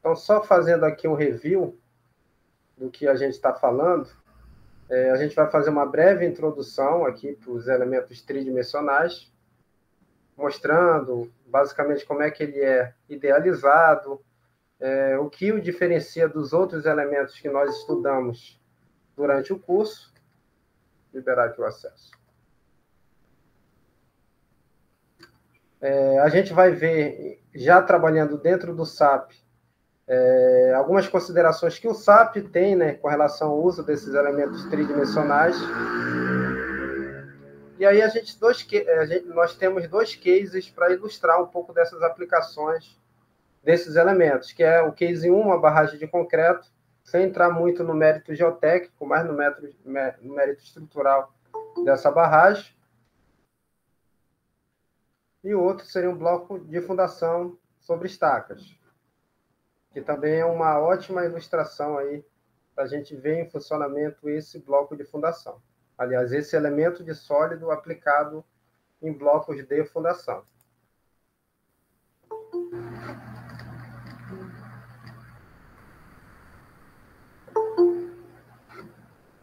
Então, só fazendo aqui um review do que a gente está falando, a gente vai fazer uma breve introdução aqui para os elementos tridimensionais, mostrando basicamente como é que ele é idealizado, o que o diferencia dos outros elementos que nós estudamos durante o curso. Liberar aqui o acesso. A gente vai ver, já trabalhando dentro do SAP, algumas considerações que o SAP tem, né, com relação ao uso desses elementos tridimensionais. E aí nós temos dois cases para ilustrar um pouco dessas aplicações desses elementos, que é o case 1, uma barragem de concreto, sem entrar muito no mérito geotécnico, mas no mérito estrutural dessa barragem. E o outro seria um bloco de fundação sobre estacas, que também é uma ótima ilustração aí para a gente ver em funcionamento esse bloco de fundação. Aliás, esse elemento de sólido aplicado em blocos de fundação.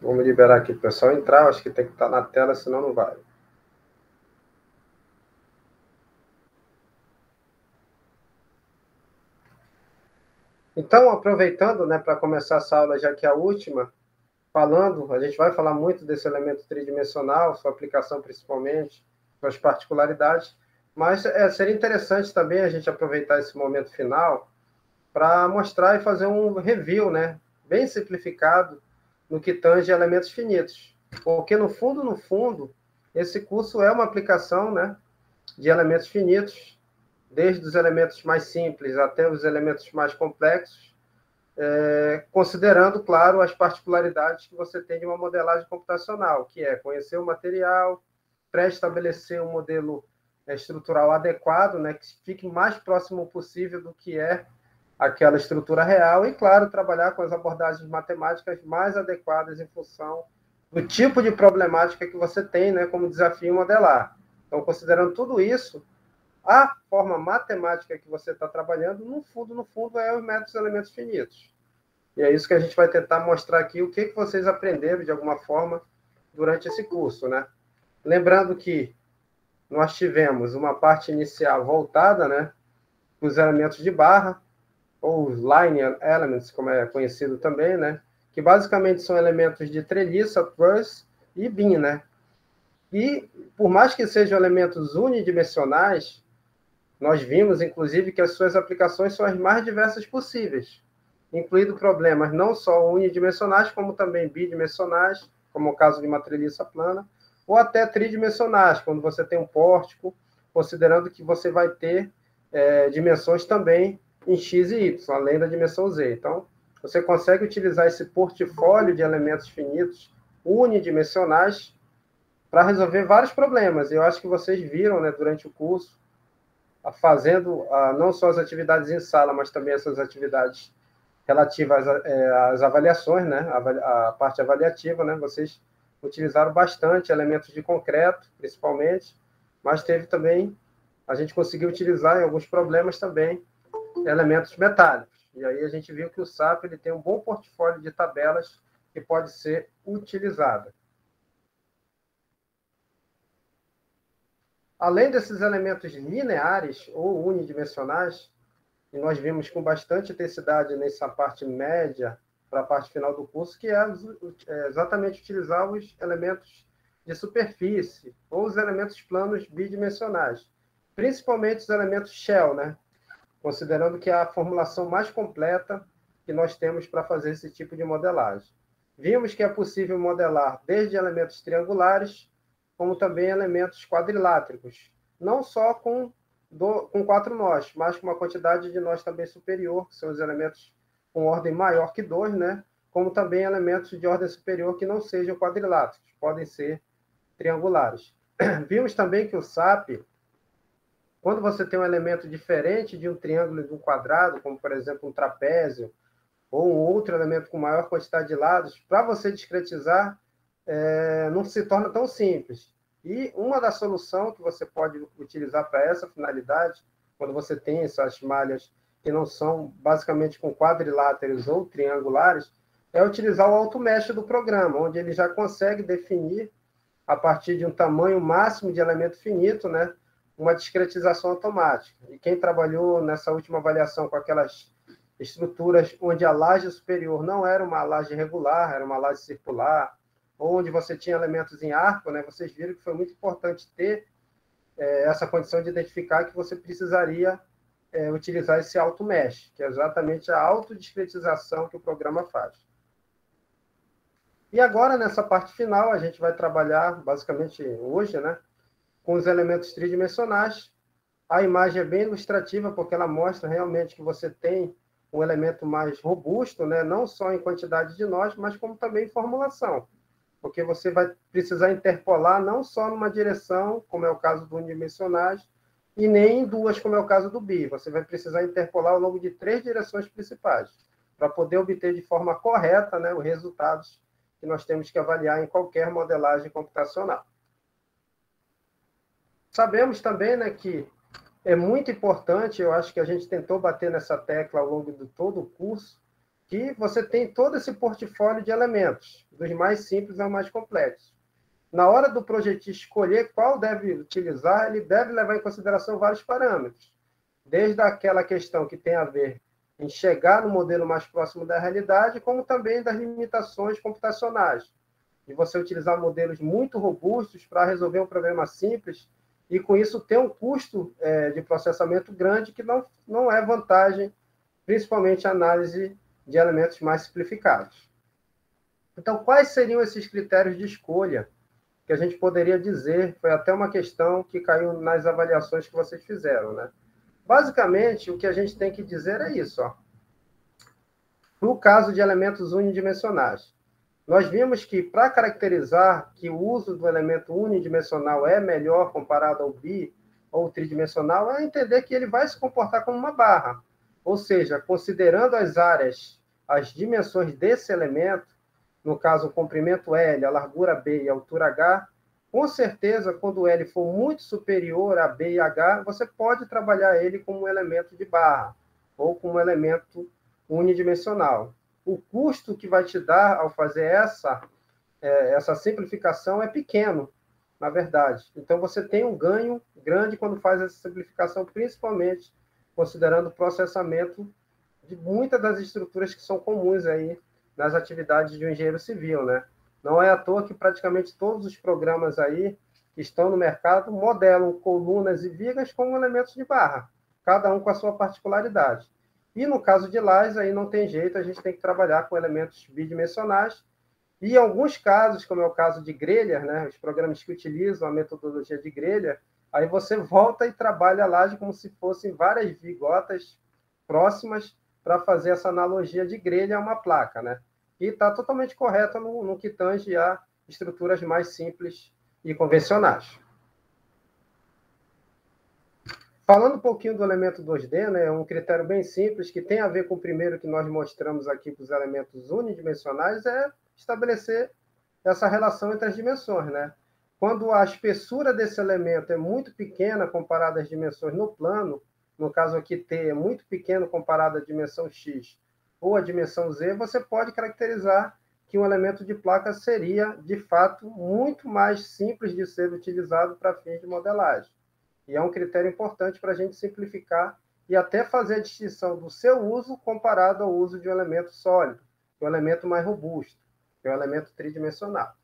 Vamos liberar aqui para o pessoal entrar, acho que tem que estar na tela, senão não vai. Então, aproveitando, né, para começar essa aula, já que é a última, a gente vai falar muito desse elemento tridimensional, sua aplicação principalmente, suas particularidades, mas seria interessante também a gente aproveitar esse momento final para mostrar e fazer um review, né, bem simplificado, no que tange elementos finitos. Porque, no fundo, esse curso é uma aplicação, né, de elementos finitos, desde os elementos mais simples até os elementos mais complexos, considerando, claro, as particularidades que você tem de uma modelagem computacional, que é conhecer o material, pré-estabelecer um modelo estrutural adequado, né, que fique mais próximo possível do que é aquela estrutura real e, claro, trabalhar com as abordagens matemáticas mais adequadas em função do tipo de problemática que você tem, né, como desafio modelar. Então, considerando tudo isso, a forma matemática que você está trabalhando, no fundo, é os métodos elementos finitos. E é isso que a gente vai tentar mostrar aqui, o que vocês aprenderam, de alguma forma, durante esse curso, né? Lembrando que nós tivemos uma parte inicial voltada, né, para os elementos de barra, ou os line elements, como é conhecido também, né, que basicamente são elementos de treliça, truss e beam, né? E, por mais que sejam elementos unidimensionais, nós vimos, inclusive, que as suas aplicações são as mais diversas possíveis, incluindo problemas não só unidimensionais, como também bidimensionais, como o caso de uma treliça plana, ou até tridimensionais, quando você tem um pórtico, considerando que você vai ter dimensões também em x e y, além da dimensão z. Então, você consegue utilizar esse portfólio de elementos finitos unidimensionais para resolver vários problemas. Eu acho que vocês viram, né, durante o curso, fazendo não só as atividades em sala, mas também essas atividades relativas às avaliações, né, a parte avaliativa, né, vocês utilizaram bastante elementos de concreto, principalmente, mas teve também, a gente conseguiu utilizar em alguns problemas também, elementos metálicos. E aí a gente viu que o SAP ele tem um bom portfólio de tabelas que pode ser utilizada. Além desses elementos lineares ou unidimensionais, e nós vimos com bastante intensidade nessa parte média para a parte final do curso, que é exatamente utilizar os elementos de superfície ou os elementos planos bidimensionais, principalmente os elementos shell, né? Considerando que é a formulação mais completa que nós temos para fazer esse tipo de modelagem. Vimos que é possível modelar desde elementos triangulares, como também elementos quadrilátericos, não só com 4 nós, mas com uma quantidade de nós também superior, que são os elementos com ordem maior que 2, né? Como também elementos de ordem superior que não sejam quadrilátericos, podem ser triangulares. Vimos também que o SAP, quando você tem um elemento diferente de um triângulo e de um quadrado, como, por exemplo, um trapézio, ou um outro elemento com maior quantidade de lados, para você discretizar, não se torna tão simples. E uma das soluções que você pode utilizar para essa finalidade, quando você tem essas malhas que não são basicamente com quadriláteros ou triangulares, é utilizar o AutoMesh do programa, onde ele já consegue definir, a partir de um tamanho máximo de elemento finito, né, uma discretização automática. E quem trabalhou nessa última avaliação com aquelas estruturas onde a laje superior não era uma laje regular, era uma laje circular, ou onde você tinha elementos em arco, né, vocês viram que foi muito importante ter essa condição de identificar que você precisaria utilizar esse AutoMesh, que é exatamente a autodiscretização que o programa faz. E agora, nessa parte final, a gente vai trabalhar, basicamente hoje, né, com os elementos tridimensionais. A imagem é bem ilustrativa, porque ela mostra realmente que você tem um elemento mais robusto, né, não só em quantidade de nós, mas como também em formulação. Porque você vai precisar interpolar não só numa direção, como é o caso do unidimensionais, e nem em duas, como é o caso do bi. Você vai precisar interpolar ao longo de 3 direções principais, para poder obter de forma correta, né, os resultados que nós temos que avaliar em qualquer modelagem computacional. Sabemos também, né, que é muito importante, eu acho que a gente tentou bater nessa tecla ao longo de todo o curso, que você tem todo esse portfólio de elementos, dos mais simples ao mais complexos. Na hora do projetista escolher qual deve utilizar, ele deve levar em consideração vários parâmetros, desde aquela questão que tem a ver em chegar no modelo mais próximo da realidade, como também das limitações computacionais, de você utilizar modelos muito robustos para resolver um problema simples, e com isso ter um custo de processamento grande, que não é vantagem, principalmente a análise de elementos mais simplificados. Então, quais seriam esses critérios de escolha que a gente poderia dizer? Foi até uma questão que caiu nas avaliações que vocês fizeram, né? Basicamente, o que a gente tem que dizer é isso. No caso de elementos unidimensionais, nós vimos que, para caracterizar que o uso do elemento unidimensional é melhor comparado ao bi ou tridimensional, é entender que ele vai se comportar como uma barra. Ou seja, considerando as áreas, as dimensões desse elemento, no caso o comprimento L, a largura B e a altura H, com certeza, quando o L for muito superior a B e H, você pode trabalhar ele como um elemento de barra, ou como um elemento unidimensional. O custo que vai te dar ao fazer essa simplificação é pequeno, na verdade. Então, você tem um ganho grande quando faz essa simplificação, principalmente considerando o processamento de muitas das estruturas que são comuns aí nas atividades de um engenheiro civil, né? Não é à toa que praticamente todos os programas aí que estão no mercado modelam colunas e vigas como elementos de barra, cada um com a sua particularidade. E no caso de lajes, aí não tem jeito, a gente tem que trabalhar com elementos bidimensionais. E em alguns casos, como é o caso de grelha, né, os programas que utilizam a metodologia de grelha, aí você volta e trabalha a laje como se fossem várias vigotas próximas para fazer essa analogia de grelha a uma placa, né? E está totalmente correto no que tange a estruturas mais simples e convencionais. Falando um pouquinho do elemento 2D, né, é um critério bem simples, que tem a ver com o primeiro que nós mostramos aqui para os elementos unidimensionais, é estabelecer essa relação entre as dimensões, né? Quando a espessura desse elemento é muito pequena comparada às dimensões no plano, no caso aqui T é muito pequeno comparado à dimensão X ou à dimensão Z, você pode caracterizar que um elemento de placa seria, de fato, muito mais simples de ser utilizado para fins de modelagem. E é um critério importante para a gente simplificar e até fazer a distinção do seu uso comparado ao uso de um elemento sólido, que é um elemento mais robusto, que é um elemento tridimensional.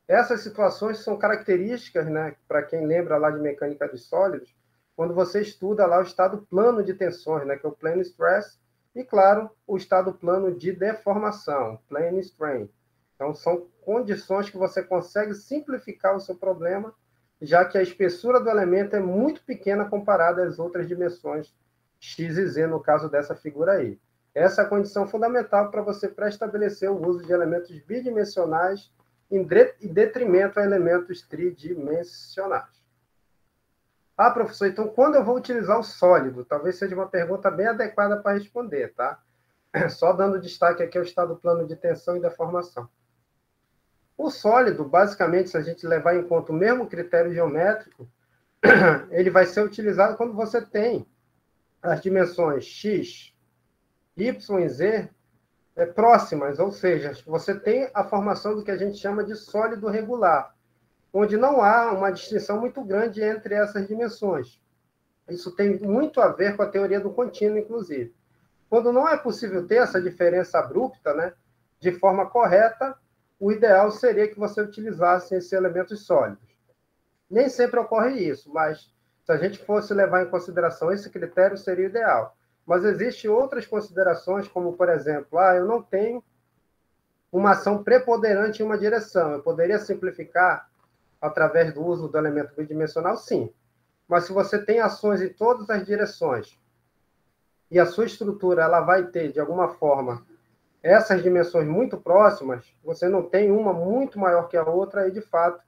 Essas situações são características, né, para quem lembra lá de mecânica dos sólidos, quando você estuda lá o estado plano de tensões, né, que é o plane stress, e, claro, o estado plano de deformação, plane strain. Então, são condições que você consegue simplificar o seu problema, já que a espessura do elemento é muito pequena comparada às outras dimensões X e Z, no caso dessa figura aí. Essa é a condição fundamental para você pré-estabelecer o uso de elementos bidimensionais em detrimento a elementos tridimensionais. Ah, professor, então quando eu vou utilizar o sólido? Talvez seja uma pergunta bem adequada para responder, tá? Só dando destaque aqui ao estado plano de tensão e deformação. O sólido, basicamente, se a gente levar em conta o mesmo critério geométrico, ele vai ser utilizado quando você tem as dimensões x, y e z próximas, ou seja, você tem a formação do que a gente chama de sólido regular, onde não há uma distinção muito grande entre essas dimensões. Isso tem muito a ver com a teoria do contínuo, inclusive. Quando não é possível ter essa diferença abrupta, né, de forma correta, o ideal seria que você utilizasse esses elementos sólidos. Nem sempre ocorre isso, mas se a gente fosse levar em consideração esse critério, seria o ideal. Mas existem outras considerações, como, por exemplo, eu não tenho uma ação preponderante em uma direção. Eu poderia simplificar através do uso do elemento bidimensional? Sim. Mas se você tem ações em todas as direções e a sua estrutura ela vai ter, de alguma forma, essas dimensões muito próximas, você não tem uma muito maior que a outra, e, de fato,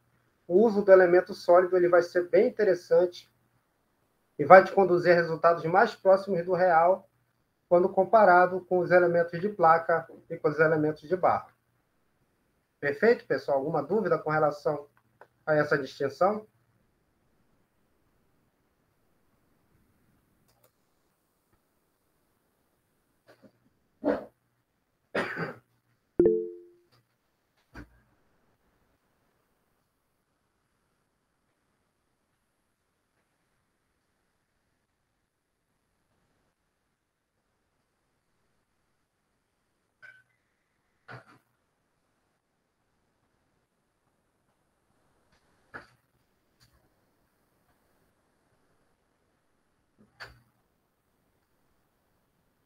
o uso do elemento sólido ele vai ser bem interessante e vai te conduzir a resultados mais próximos do real quando comparado com os elementos de placa e com os elementos de barra. Perfeito, pessoal? Alguma dúvida com relação a essa distinção?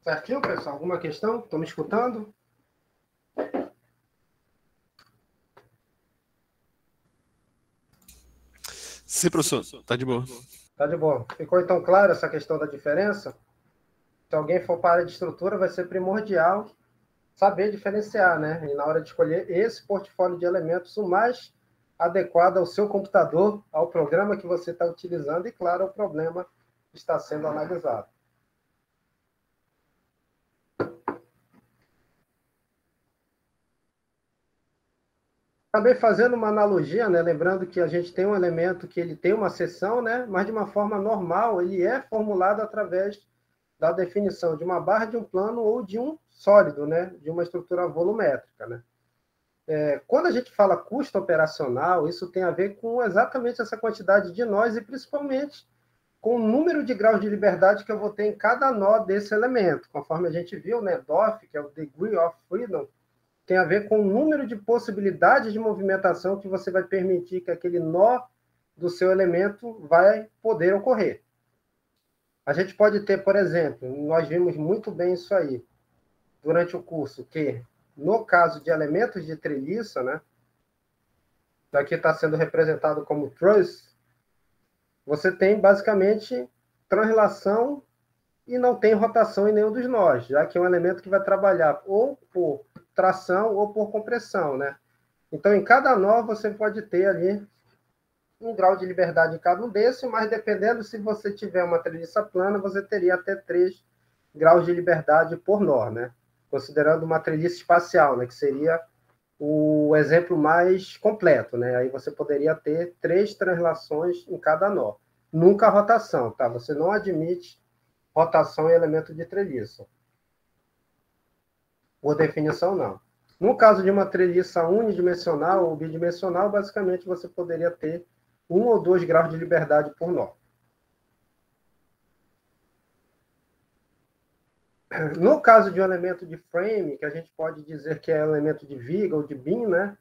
Certinho, pessoal? Alguma questão? Estão me escutando? Sim, professor. Tá de boa. Tá de boa. Ficou então claro essa questão da diferença? Se alguém for para a área de estrutura, vai ser primordial saber diferenciar, né? E na hora de escolher esse portfólio de elementos, o mais adequado ao seu computador, ao programa que você está utilizando e, claro, ao problema que está sendo analisado. Acabei fazendo uma analogia, né? Lembrando que a gente tem um elemento que ele tem uma seção, né? Mas de uma forma normal, ele é formulado através da definição de uma barra de um plano ou de um sólido, né? De uma estrutura volumétrica, né? Quando a gente fala custo operacional, isso tem a ver com exatamente essa quantidade de nós e principalmente com o número de graus de liberdade que eu vou ter em cada nó desse elemento. Conforme a gente viu, né? DOF, que é o Degree of Freedom, tem a ver com o número de possibilidades de movimentação que você vai permitir que aquele nó do seu elemento vai poder ocorrer. A gente pode ter, por exemplo, nós vimos muito bem isso aí durante o curso, que no caso de elementos de treliça, né, aqui está sendo representado como truss, você tem basicamente translação e não tem rotação em nenhum dos nós, já que é um elemento que vai trabalhar ou por tração ou por compressão, né? Então, em cada nó, você pode ter ali um grau de liberdade em cada um desses, mas dependendo se você tiver uma treliça plana, você teria até 3 graus de liberdade por nó, né? Considerando uma treliça espacial, né? Que seria o exemplo mais completo, né? Aí você poderia ter 3 translações em cada nó. Nunca rotação, tá? Você não admite rotação em elemento de treliça. Por definição, não. No caso de uma treliça unidimensional ou bidimensional, basicamente você poderia ter 1 ou 2 graus de liberdade por nó. No caso de um elemento de frame, que a gente pode dizer que é elemento de viga ou de beam, né?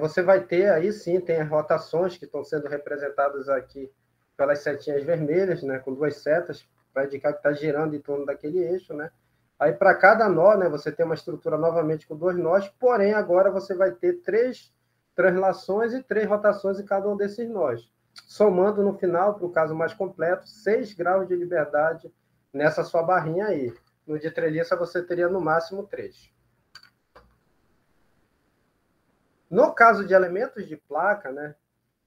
Você vai ter, aí sim, tem as rotações que estão sendo representadas aqui pelas setinhas vermelhas, né? Com 2 setas, para indicar que está girando em torno daquele eixo, né? Aí, para cada nó, né, você tem uma estrutura novamente com 2 nós, porém, agora você vai ter 3 translações e 3 rotações em cada um desses nós. Somando, no final, para o caso mais completo, 6 graus de liberdade nessa sua barrinha aí. No de treliça, você teria, no máximo, 3. No caso de elementos de placa, né,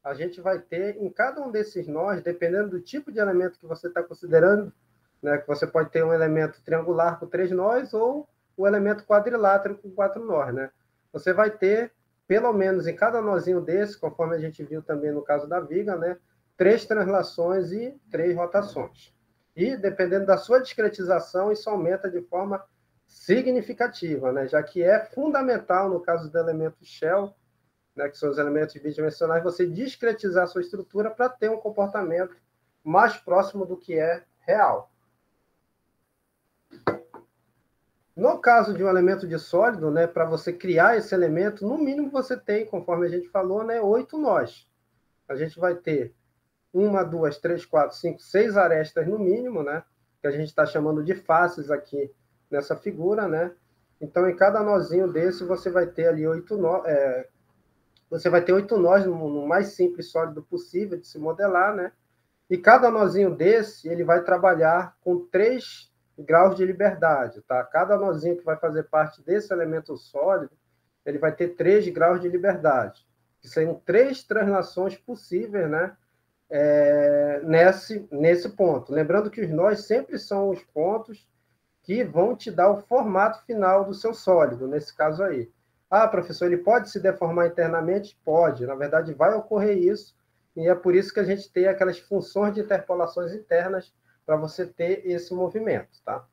a gente vai ter, em cada um desses nós, dependendo do tipo de elemento que você está considerando, né, que você pode ter um elemento triangular com 3 nós ou o elemento quadrilátero com 4 nós, né? Você vai ter, pelo menos em cada nozinho desse, conforme a gente viu também no caso da viga, né, 3 translações e 3 rotações. E, dependendo da sua discretização, isso aumenta de forma significativa, né? Já que é fundamental, no caso do elemento shell, né, que são os elementos bidimensionais, você discretizar a sua estrutura para ter um comportamento mais próximo do que é real. No caso de um elemento de sólido, né, para você criar esse elemento, no mínimo você tem, conforme a gente falou, né, 8 nós. A gente vai ter 1, 2, 3, 4, 5, 6 arestas no mínimo, né, que a gente está chamando de faces aqui nessa figura, né? Então, em cada nozinho desse, você vai ter ali 8 nós, você vai ter 8 nós no mais simples sólido possível de se modelar, né? E cada nozinho desse, ele vai trabalhar com 3 graus de liberdade, tá? Cada nozinho que vai fazer parte desse elemento sólido, ele vai ter 3 graus de liberdade, que são 3 translações possíveis, né? Nesse ponto. Lembrando que os nós sempre são os pontos que vão te dar o formato final do seu sólido, nesse caso aí. Ah, professor, ele pode se deformar internamente? Pode. Na verdade, vai ocorrer isso, e é por isso que a gente tem aquelas funções de interpolações internas para você ter esse movimento, tá?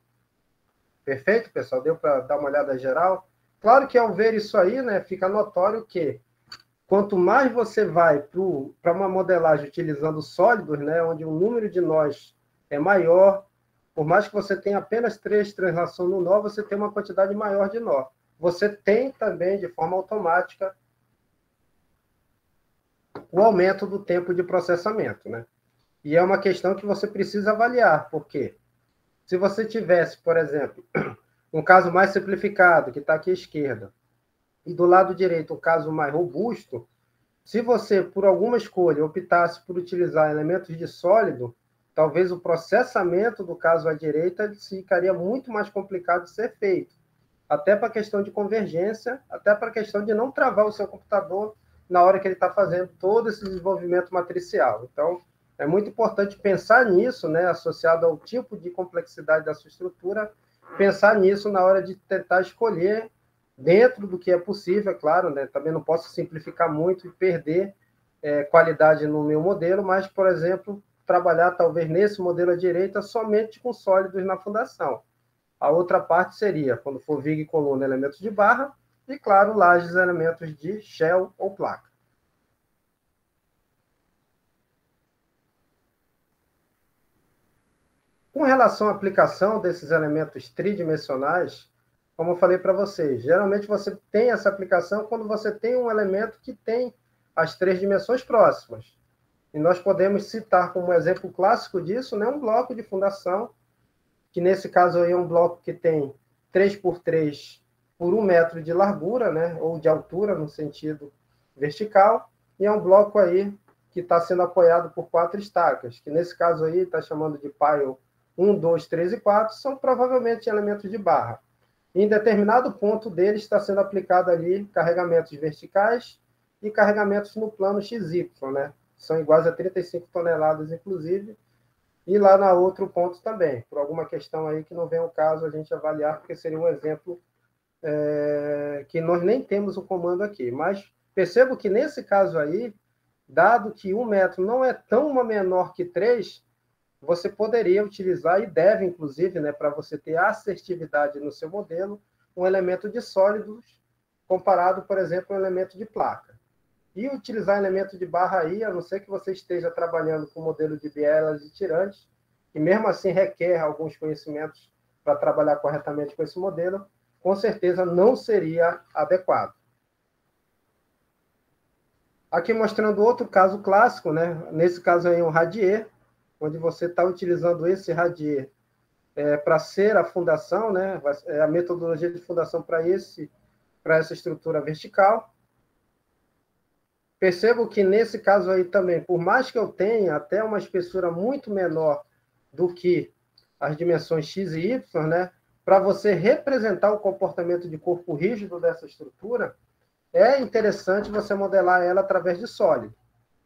Perfeito, pessoal? Deu para dar uma olhada geral? Claro que ao ver isso aí, né, fica notório que quanto mais você vai para uma modelagem utilizando sólidos, né, onde o número de nós é maior, por mais que você tenha apenas 3 translações no nó, você tem uma quantidade maior de nó. Você tem também, de forma automática, o aumento do tempo de processamento, né? E é uma questão que você precisa avaliar, porque se você tivesse, por exemplo, um caso mais simplificado, que está aqui à esquerda, e do lado direito um caso mais robusto, se você, por alguma escolha, optasse por utilizar elementos de sólido, talvez o processamento do caso à direita ficaria muito mais complicado de ser feito. Até para a questão de convergência, até para a questão de não travar o seu computador na hora que ele está fazendo todo esse desenvolvimento matricial. Então, é muito importante pensar nisso, né, associado ao tipo de complexidade da sua estrutura, pensar nisso na hora de tentar escolher, dentro do que é possível, é claro, né, também não posso simplificar muito e perder qualidade no meu modelo, mas, por exemplo, trabalhar talvez nesse modelo à direita somente com sólidos na fundação. A outra parte seria, quando for viga e coluna, elementos de barra, e, claro, lajes, elementos de shell ou placa. Com relação à aplicação desses elementos tridimensionais, como eu falei para vocês, geralmente você tem essa aplicação quando você tem um elemento que tem as 3 dimensões próximas. E nós podemos citar como exemplo clássico disso, né, um bloco de fundação, que nesse caso aí é um bloco que tem 3 por 3 por 1 metro de largura, né, ou de altura no sentido vertical, e é um bloco aí que está sendo apoiado por 4 estacas, que nesse caso aí está chamando de pile 1, 2, 3 e 4, são provavelmente elementos de barra. Em determinado ponto deles está sendo aplicado ali carregamentos verticais e carregamentos no plano XY, né? São iguais a 35 toneladas, inclusive, e lá na outro ponto também, por alguma questão aí que não vem ao caso a gente avaliar, porque seria um exemplo que nós nem temos o comando aqui. Mas percebo que nesse caso aí, dado que 1 metro não é tão menor que 3, você poderia utilizar, e deve, inclusive, né, para você ter assertividade no seu modelo, um elemento de sólidos comparado, por exemplo, a um elemento de placa. E utilizar elemento de barra aí, a não ser que você esteja trabalhando com modelo de bielas e tirantes, e mesmo assim requer alguns conhecimentos para trabalhar corretamente com esse modelo, com certeza não seria adequado. Aqui mostrando outro caso clássico, né? Nesse caso aí um radier, onde você está utilizando esse radier para ser a fundação, né? É a metodologia de fundação para essa estrutura vertical. Percebo que nesse caso aí também, por mais que eu tenha até uma espessura muito menor do que as dimensões x e y, né? Para você representar o comportamento de corpo rígido dessa estrutura, é interessante você modelar ela através de sólido.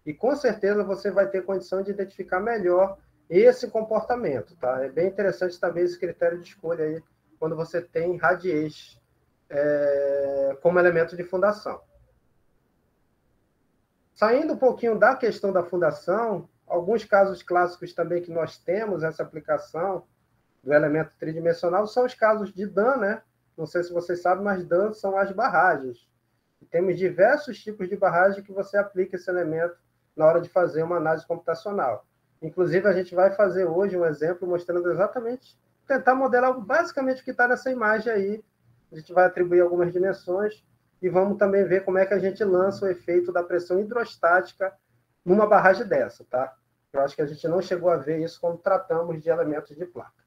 E com certeza você vai ter condição de identificar melhor esse comportamento, tá? É bem interessante também esse critério de escolha aí, quando você tem radiez como elemento de fundação. Saindo um pouquinho da questão da fundação, Alguns casos clássicos também que nós temos essa aplicação do elemento tridimensional são os casos de DAN, né? Não sei se vocês sabem, mas DAN são as barragens. E temos diversos tipos de barragem que você aplica esse elemento na hora de fazer uma análise computacional. Inclusive, a gente vai fazer hoje um exemplo mostrando exatamente, tentar modelar basicamente o que está nessa imagem aí. A gente vai atribuir algumas dimensões e vamos também ver como é que a gente lança o efeito da pressão hidrostática numa barragem dessa, tá? Eu acho que a gente não chegou a ver isso quando tratamos de elementos de placa.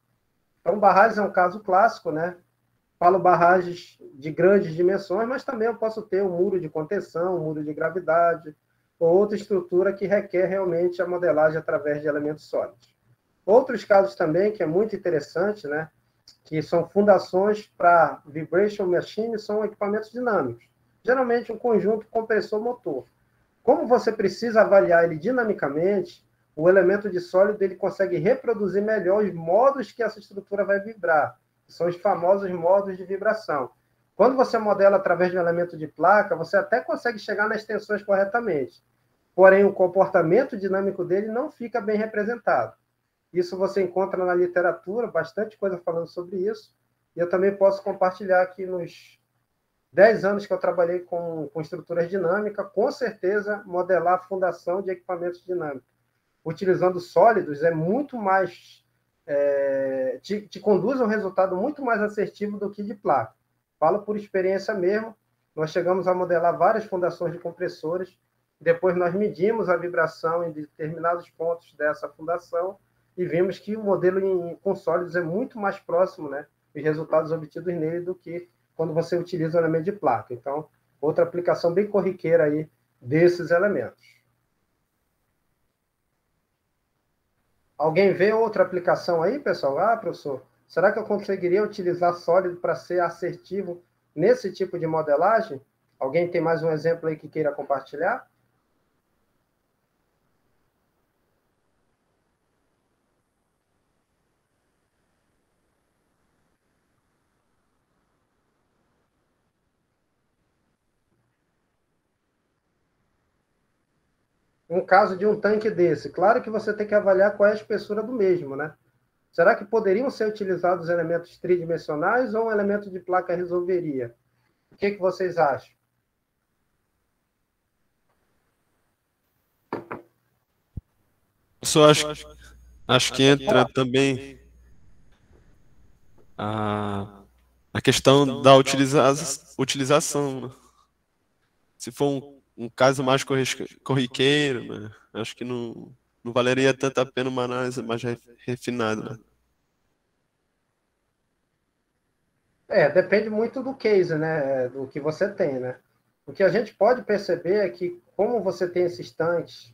Então, barragens é um caso clássico, né? Falo barragens de grandes dimensões, mas também eu posso ter um muro de contenção, um muro de gravidade, ou outra estrutura que requer realmente a modelagem através de elementos sólidos. Outros casos também, que é muito interessante, né? Que são fundações para vibration machine, são equipamentos dinâmicos. Geralmente um conjunto compressor-motor. Como você precisa avaliar ele dinamicamente, o elemento de sólido ele consegue reproduzir melhor os modos que essa estrutura vai vibrar. São os famosos modos de vibração. Quando você modela através de um elemento de placa, você até consegue chegar nas tensões corretamente. Porém, o comportamento dinâmico dele não fica bem representado. Isso você encontra na literatura, bastante coisa falando sobre isso. E eu também posso compartilhar aqui nos 10 anos que eu trabalhei com estruturas dinâmicas, com certeza modelar a fundação de equipamentos dinâmicos utilizando sólidos é muito mais... te conduz a um resultado muito mais assertivo do que de placa. Falo por experiência mesmo. Nós chegamos a modelar várias fundações de compressores. Depois nós medimos a vibração em determinados pontos dessa fundação e vimos que o modelo com sólidos é muito mais próximo, né, os resultados obtidos nele do que quando você utiliza o elemento de placa. Então, outra aplicação bem corriqueira aí desses elementos. Alguém vê outra aplicação aí, pessoal? Ah, professor, será que eu conseguiria utilizar sólido para ser assertivo nesse tipo de modelagem? Alguém tem mais um exemplo aí que queira compartilhar? Um caso de um tanque desse, claro que você tem que avaliar qual é a espessura do mesmo, né? Será que poderiam ser utilizados elementos tridimensionais ou um elemento de placa resolveria? O que vocês acham? Eu só acho que entra também a questão da utilização, né? Se for um caso mais corriqueiro, né? Acho que não valeria tanto a pena uma análise mais refinada, né? Depende muito do case, né? Do que você tem, né? O que a gente pode perceber é que, como você tem esses tanques,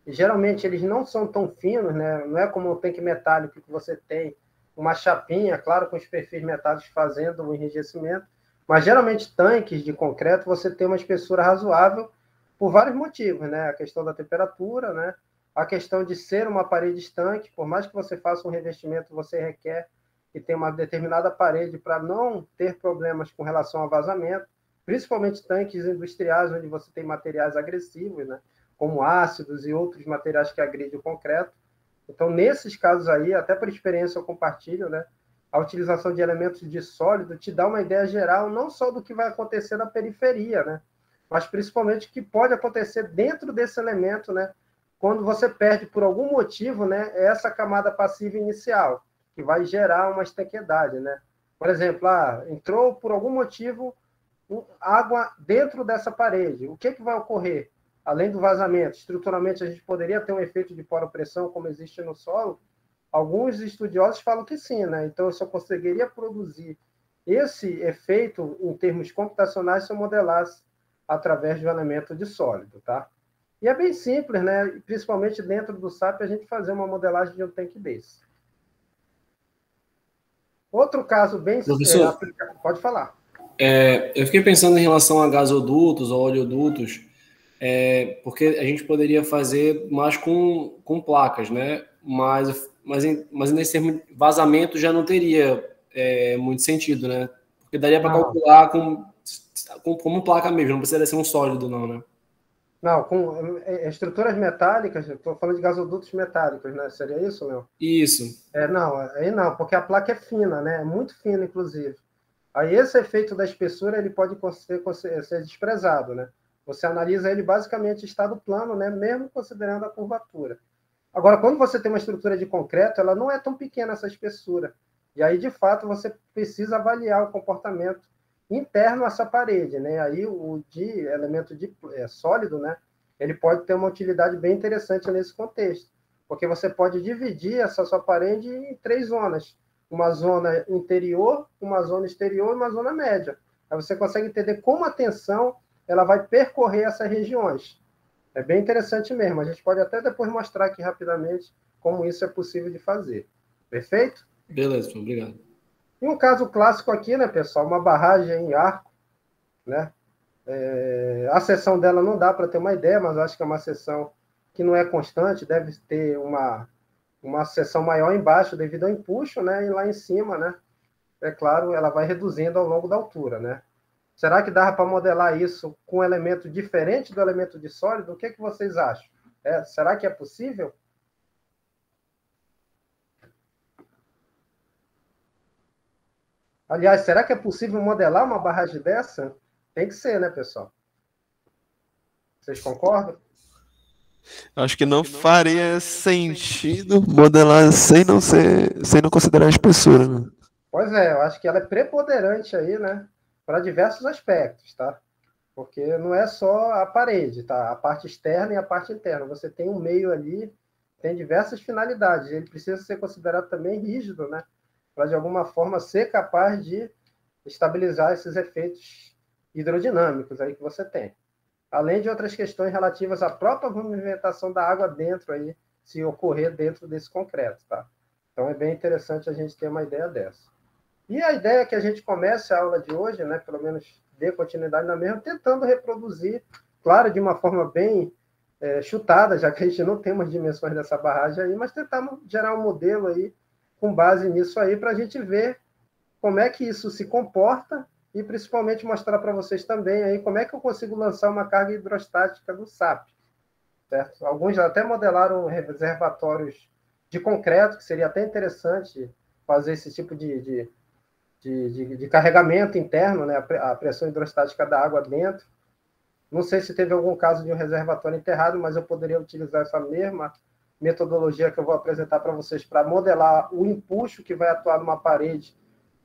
e geralmente eles não são tão finos, né? Não é como um tanque metálico que você tem uma chapinha, claro, com os perfis metálicos fazendo o enrijecimento, mas geralmente tanques de concreto você tem uma espessura razoável por vários motivos, né? A questão da temperatura, né? A questão de ser uma parede estanque, por mais que você faça um revestimento, você requer que tenha uma determinada parede para não ter problemas com relação a vazamento, principalmente tanques industriais, onde você tem materiais agressivos, né? Como ácidos e outros materiais que agridem o concreto. Então, nesses casos aí, até por experiência eu compartilho, né? A utilização de elementos de sólido te dá uma ideia geral, não só do que vai acontecer na periferia, né? Mas principalmente o que pode acontecer dentro desse elemento, né? Quando você perde por algum motivo, né? Essa camada passiva inicial, que vai gerar uma estanqueidade, né? Por exemplo, entrou por algum motivo água dentro dessa parede. O que vai ocorrer? Além do vazamento, estruturalmente a gente poderia ter um efeito de poropressão como existe no solo? Alguns estudiosos falam que sim, né? Então eu só conseguiria produzir esse efeito em termos computacionais se eu modelasse através de um elemento de sólido, tá? E é bem simples, né? Principalmente dentro do SAP a gente fazer uma modelagem de um tanque desse. Outro caso bem aplicado. Pode falar. Eu fiquei pensando em relação a gasodutos ou oleodutos, porque a gente poderia fazer mais com placas, né? Mas nesse termo vazamento já não teria muito sentido, né? Porque daria para calcular como placa mesmo, não precisaria ser um sólido, não, né? Não, com estruturas metálicas, estou falando de gasodutos metálicos, né? Seria isso, Léo? Isso. Não, aí não, porque a placa é fina, né? É muito fina, inclusive. Aí esse efeito da espessura ele pode ser desprezado, né? Você analisa ele basicamente em estado plano, né? Mesmo considerando a curvatura. Agora, quando você tem uma estrutura de concreto, ela não é tão pequena essa espessura. E aí, de fato, você precisa avaliar o comportamento interno a essa parede, né? Aí o elemento sólido, né? Ele pode ter uma utilidade bem interessante nesse contexto, porque você pode dividir essa sua parede em 3 zonas: uma zona interior, uma zona exterior e uma zona média. Aí você consegue entender como a tensão ela vai percorrer essas regiões. É bem interessante mesmo. A gente pode até depois mostrar aqui rapidamente como isso é possível de fazer. Perfeito? Beleza, obrigado. E um caso clássico aqui, né, pessoal? Uma barragem em arco, né? A seção dela não dá para ter uma ideia, mas acho que é uma seção que não é constante, deve ter uma seção maior embaixo devido ao empuxo, né? E lá em cima, né? É claro, ela vai reduzindo ao longo da altura, né? Será que dá para modelar isso com um elemento diferente do elemento de sólido? O que vocês acham? Será que é possível? Aliás, será que é possível modelar uma barragem dessa? Tem que ser, né, pessoal? Vocês concordam? Acho que não faria sentido modelar sem não considerar a espessura, né? Pois é, eu acho que ela é preponderante aí, né? Para diversos aspectos, tá? Porque não é só a parede, tá? A parte externa e a parte interna. Você tem um meio ali, tem diversas finalidades. Ele precisa ser considerado também rígido, né? Para, de alguma forma, ser capaz de estabilizar esses efeitos hidrodinâmicos aí que você tem. Além de outras questões relativas à própria movimentação da água dentro aí, se ocorrer dentro desse concreto, tá? Então é bem interessante a gente ter uma ideia dessa. E a ideia é que a gente comece a aula de hoje, né, pelo menos dê continuidade na mesma, tentando reproduzir, claro, de uma forma bem chutada, já que a gente não tem umas dimensões dessa barragem aí, mas tentar gerar um modelo aí com base nisso aí para a gente ver como é que isso se comporta e principalmente mostrar para vocês também aí como é que eu consigo lançar uma carga hidrostática do SAP. Certo? Alguns até modelaram reservatórios de concreto, que seria até interessante fazer esse tipo de carregamento interno, né? A pressão hidrostática da água dentro. Não sei se teve algum caso de um reservatório enterrado, mas eu poderia utilizar essa mesma metodologia que eu vou apresentar para vocês para modelar o empuxo que vai atuar numa parede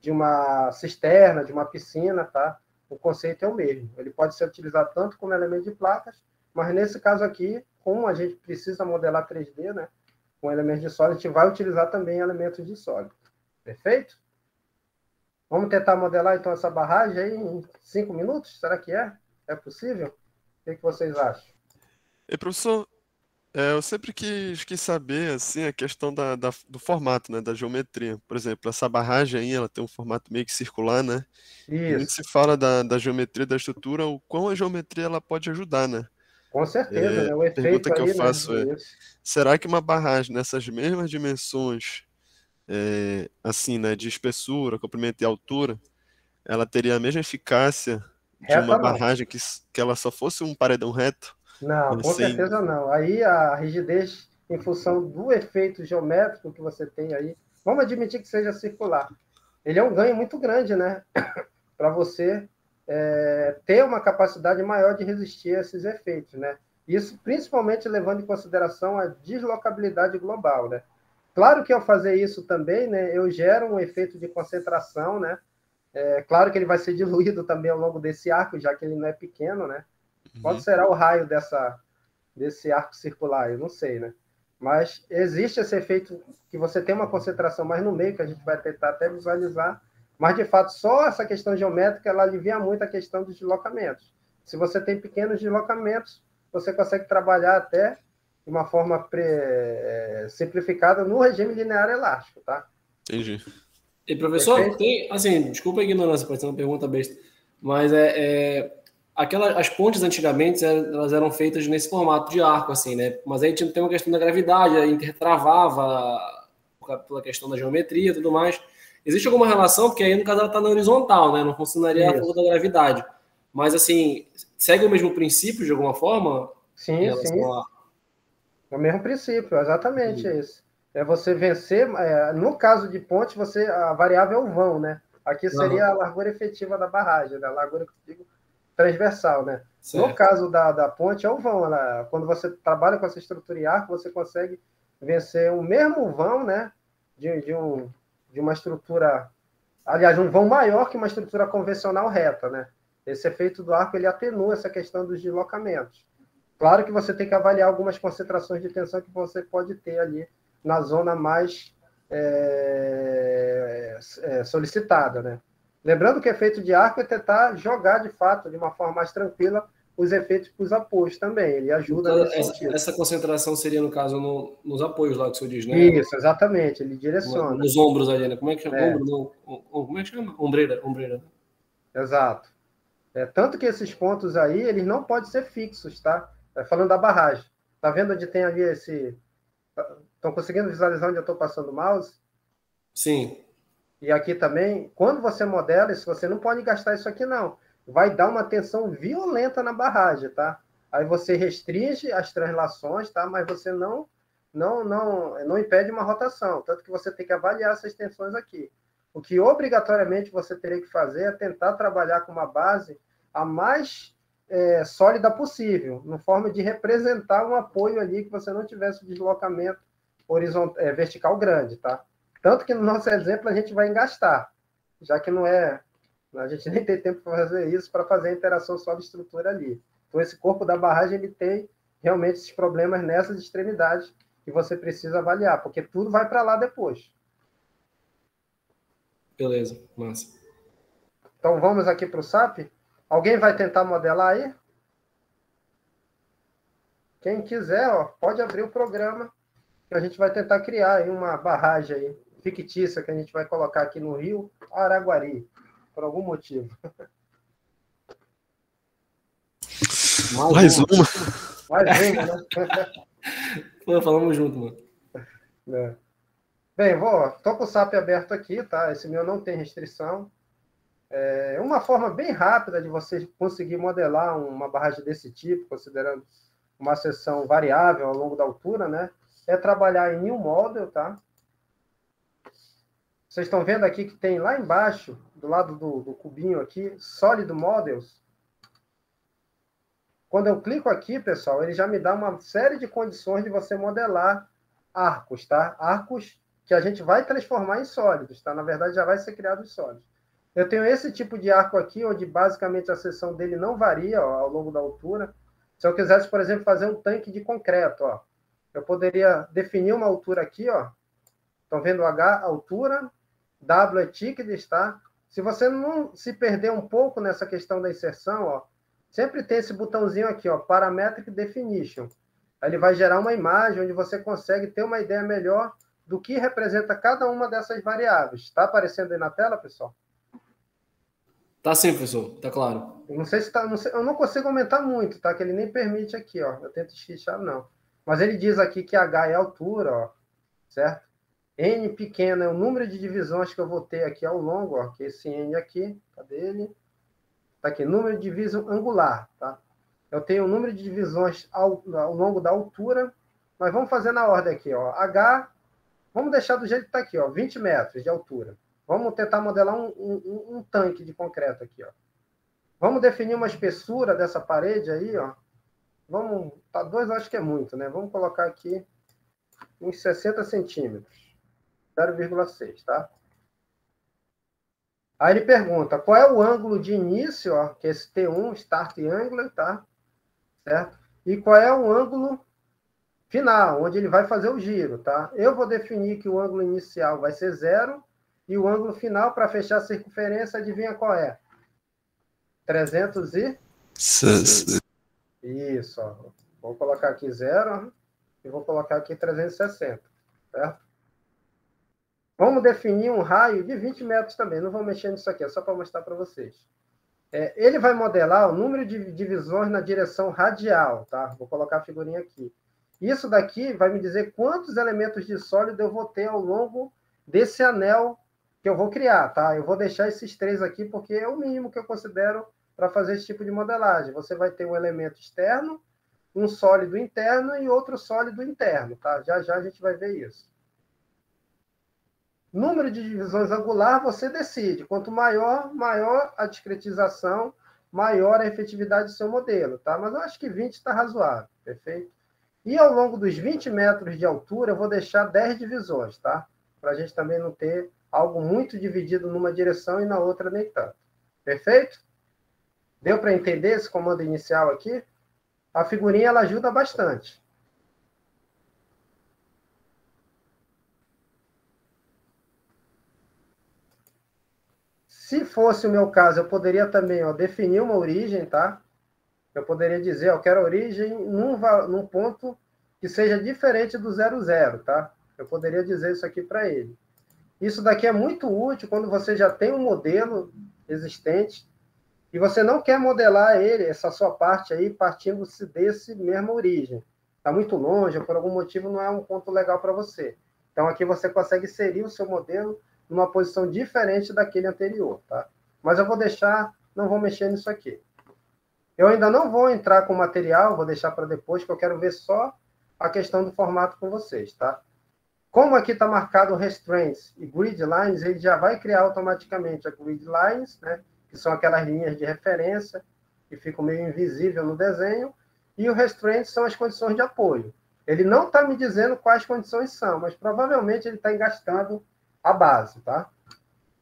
de uma cisterna, de uma piscina, tá? O conceito é o mesmo. Ele pode ser utilizado tanto como elemento de placas, mas nesse caso aqui, como a gente precisa modelar 3D, né? Com elementos de sólido, a gente vai utilizar também elementos de sólido. Perfeito? Vamos tentar modelar, então, essa barragem aí em 5 minutos? Será que é? É possível? O que vocês acham? E, professor, eu sempre quis saber, assim, a questão do formato, né, da geometria. Por exemplo, essa barragem aí, ela tem um formato meio que circular, né? E muito se fala da geometria da estrutura, o quão a geometria ela pode ajudar, né? Com certeza, né? O A pergunta efeito que eu aí, faço né? será que uma barragem nessas mesmas dimensões, assim, né, de espessura, comprimento e altura, ela teria a mesma eficácia de uma barragem que ela só fosse um paredão reto? Não, com certeza não. Aí a rigidez, em função do efeito geométrico que você tem aí, vamos admitir que seja circular. Ele é um ganho muito grande, né? Para você ter uma capacidade maior de resistir a esses efeitos, né? Isso principalmente levando em consideração a deslocabilidade global, né? Claro que ao fazer isso também, né, eu gero um efeito de concentração, né? Claro que ele vai ser diluído também ao longo desse arco, já que ele não é pequeno, né? Qual será o raio desse arco circular? Eu não sei, né? Mas existe esse efeito que você tem uma concentração mais no meio, que a gente vai tentar até visualizar, mas, de fato, só essa questão geométrica, ela alivia muito a questão dos deslocamentos. Se você tem pequenos deslocamentos, você consegue trabalhar até de uma forma simplificada no regime linear elástico, tá? Entendi. E, professor, tem, assim, desculpa a ignorância, pode ser uma pergunta besta, mas as pontes antigamente elas eram feitas nesse formato de arco, assim, né? Mas aí tem uma questão da gravidade, a intertravava pela questão da geometria e tudo mais. Existe alguma relação? Porque aí, no caso, ela está na horizontal, né? Não funcionaria a favor da gravidade. Mas, assim, segue o mesmo princípio de alguma forma? Sim, sim. O mesmo princípio, exatamente esse. É você vencer. No caso de ponte, a variável é o vão, né? Aqui seria a largura efetiva da barragem, né? A largura que eu digo transversal, né? Certo. No caso da ponte, é o vão. Quando você trabalha com essa estrutura em arco, você consegue vencer o mesmo vão, né? De uma estrutura. Aliás, um vão maior que uma estrutura convencional reta, né? Esse efeito do arco ele atenua essa questão dos deslocamentos. Claro que você tem que avaliar algumas concentrações de tensão que você pode ter ali na zona mais solicitada, né? Lembrando que o efeito de arco é tentar jogar, de fato, de uma forma mais tranquila, os efeitos para os apoios também. Ele ajuda então, nesse sentido. Essa concentração seria, no caso, nos apoios lá que o senhor diz, né? Isso, exatamente. Ele direciona. Nos ombros ali, né? Como é que chama? Ombro, não. Como é que chama? Ombreira. Exato. Tanto que esses pontos aí, eles não podem ser fixos, tá? Falando da barragem. Tá vendo onde tem ali esse... Estão conseguindo visualizar onde eu estou passando o mouse? Sim. E aqui também, quando você modela isso, você não pode gastar isso aqui, não. Vai dar uma tensão violenta na barragem, tá? Aí você restringe as translações, tá? Mas você não impede uma rotação. Tanto que você tem que avaliar essas tensões aqui. O que obrigatoriamente você teria que fazer é tentar trabalhar com uma base a mais sólida possível, na forma de representar um apoio ali que você não tivesse deslocamento vertical grande, tá? Tanto que no nosso exemplo a gente vai engastar, já que a gente nem tem tempo para fazer isso, para fazer a interação solo-estrutura ali. Então esse corpo da barragem ele tem realmente esses problemas nessas extremidades que você precisa avaliar, porque tudo vai para lá depois. Beleza, massa. Então vamos aqui para o SAP. Alguém vai tentar modelar aí? Quem quiser, pode abrir o programa, que a gente vai tentar criar aí uma barragem aí, fictícia, que a gente vai colocar aqui no Rio Araguari, por algum motivo. Mais uma. Mais uma, né? Pô, falamos junto, mano. Bem, estou com o SAP aberto aqui, tá? Esse meu não tem restrição. Uma forma bem rápida de você conseguir modelar uma barragem desse tipo, considerando uma seção variável ao longo da altura, né? É trabalhar em New Model, tá? Vocês estão vendo aqui que tem lá embaixo, do lado do cubinho aqui, Solid Models. Quando eu clico aqui, pessoal, ele já me dá uma série de condições de você modelar arcos, tá? Arcos que a gente vai transformar em sólidos, tá? Na verdade, já vai ser criado em sólidos. Eu tenho esse tipo de arco aqui, onde basicamente a seção dele não varia ao longo da altura. Se eu quisesse, por exemplo, fazer um tanque de concreto, eu poderia definir uma altura aqui, Estão vendo H, altura, W é thickness, tá? Se você não se perder um pouco nessa questão da inserção, sempre tem esse botãozinho aqui, Parametric Definition. Aí ele vai gerar uma imagem onde você consegue ter uma ideia melhor do que representa cada uma dessas variáveis. Está aparecendo aí na tela, pessoal? Tá sim, professor. Tá claro. Eu não sei se tá... eu não consigo aumentar muito, tá? Que ele nem permite aqui, Eu tento esquichar, não. Mas ele diz aqui que H é a altura, certo? N pequeno é o número de divisões que eu vou ter aqui ao longo, que é esse N aqui. Cadê ele? Tá aqui, número de divisão angular, tá? Eu tenho o número de divisões ao longo da altura, mas vamos fazer na ordem aqui, H, vamos deixar do jeito que está aqui, 20 metros de altura. Vamos tentar modelar um tanque de concreto aqui, Vamos definir uma espessura dessa parede aí, Vamos, 2 acho que é muito, né? Vamos colocar aqui uns 60 centímetros, 0,6, tá? Aí ele pergunta, qual é o ângulo de início, que é esse T1, Start Angle, tá? Certo? E qual é o ângulo final, onde ele vai fazer o giro, tá? Eu vou definir que o ângulo inicial vai ser 0 e o ângulo final, para fechar a circunferência, adivinha qual é? 300 e... Isso, Vou colocar aqui 0 e vou colocar aqui 360, certo? Vamos definir um raio de 20 metros também. Não vou mexer nisso aqui, é só para mostrar para vocês. Ele vai modelar o número de divisões na direção radial, tá? Vou colocar a figurinha aqui. Isso daqui vai me dizer quantos elementos de sólido eu vou ter ao longo desse anel que eu vou criar, tá? Eu vou deixar esses 3 aqui porque é o mínimo que eu considero para fazer esse tipo de modelagem. Você vai ter um elemento externo, um sólido interno e outro sólido interno, tá? Já já a gente vai ver isso. Número de divisões angular você decide. Quanto maior a discretização, maior a efetividade do seu modelo, tá? Mas eu acho que 20 está razoável, perfeito? E ao longo dos 20 metros de altura, eu vou deixar 10 divisões, tá? Para a gente também não ter algo muito dividido numa direção e na outra nem tanto. Perfeito? Deu para entender esse comando inicial aqui? A figurinha ela ajuda bastante. Se fosse o meu caso, eu poderia também definir uma origem, tá? Eu poderia dizer, eu quero a origem num ponto que seja diferente do 0,0, tá? Eu poderia dizer isso aqui para ele. Isso daqui é muito útil quando você já tem um modelo existente e você não quer modelar ele, essa sua parte aí, partindo-se desse mesma origem. Está muito longe, ou por algum motivo não é um ponto legal para você. Então, aqui você consegue inserir o seu modelo numa posição diferente daquele anterior, tá? Mas eu vou deixar, não vou mexer nisso aqui. Eu ainda não vou entrar com material, vou deixar para depois, que eu quero ver só a questão do formato com vocês, tá? Como aqui está marcado Restraints e Grid Lines, ele já vai criar automaticamente a Grid Lines, né? Que são aquelas linhas de referência que ficam meio invisível no desenho, e o Restraints são as condições de apoio. Ele não está me dizendo quais condições são, mas provavelmente ele está engastando a base, tá?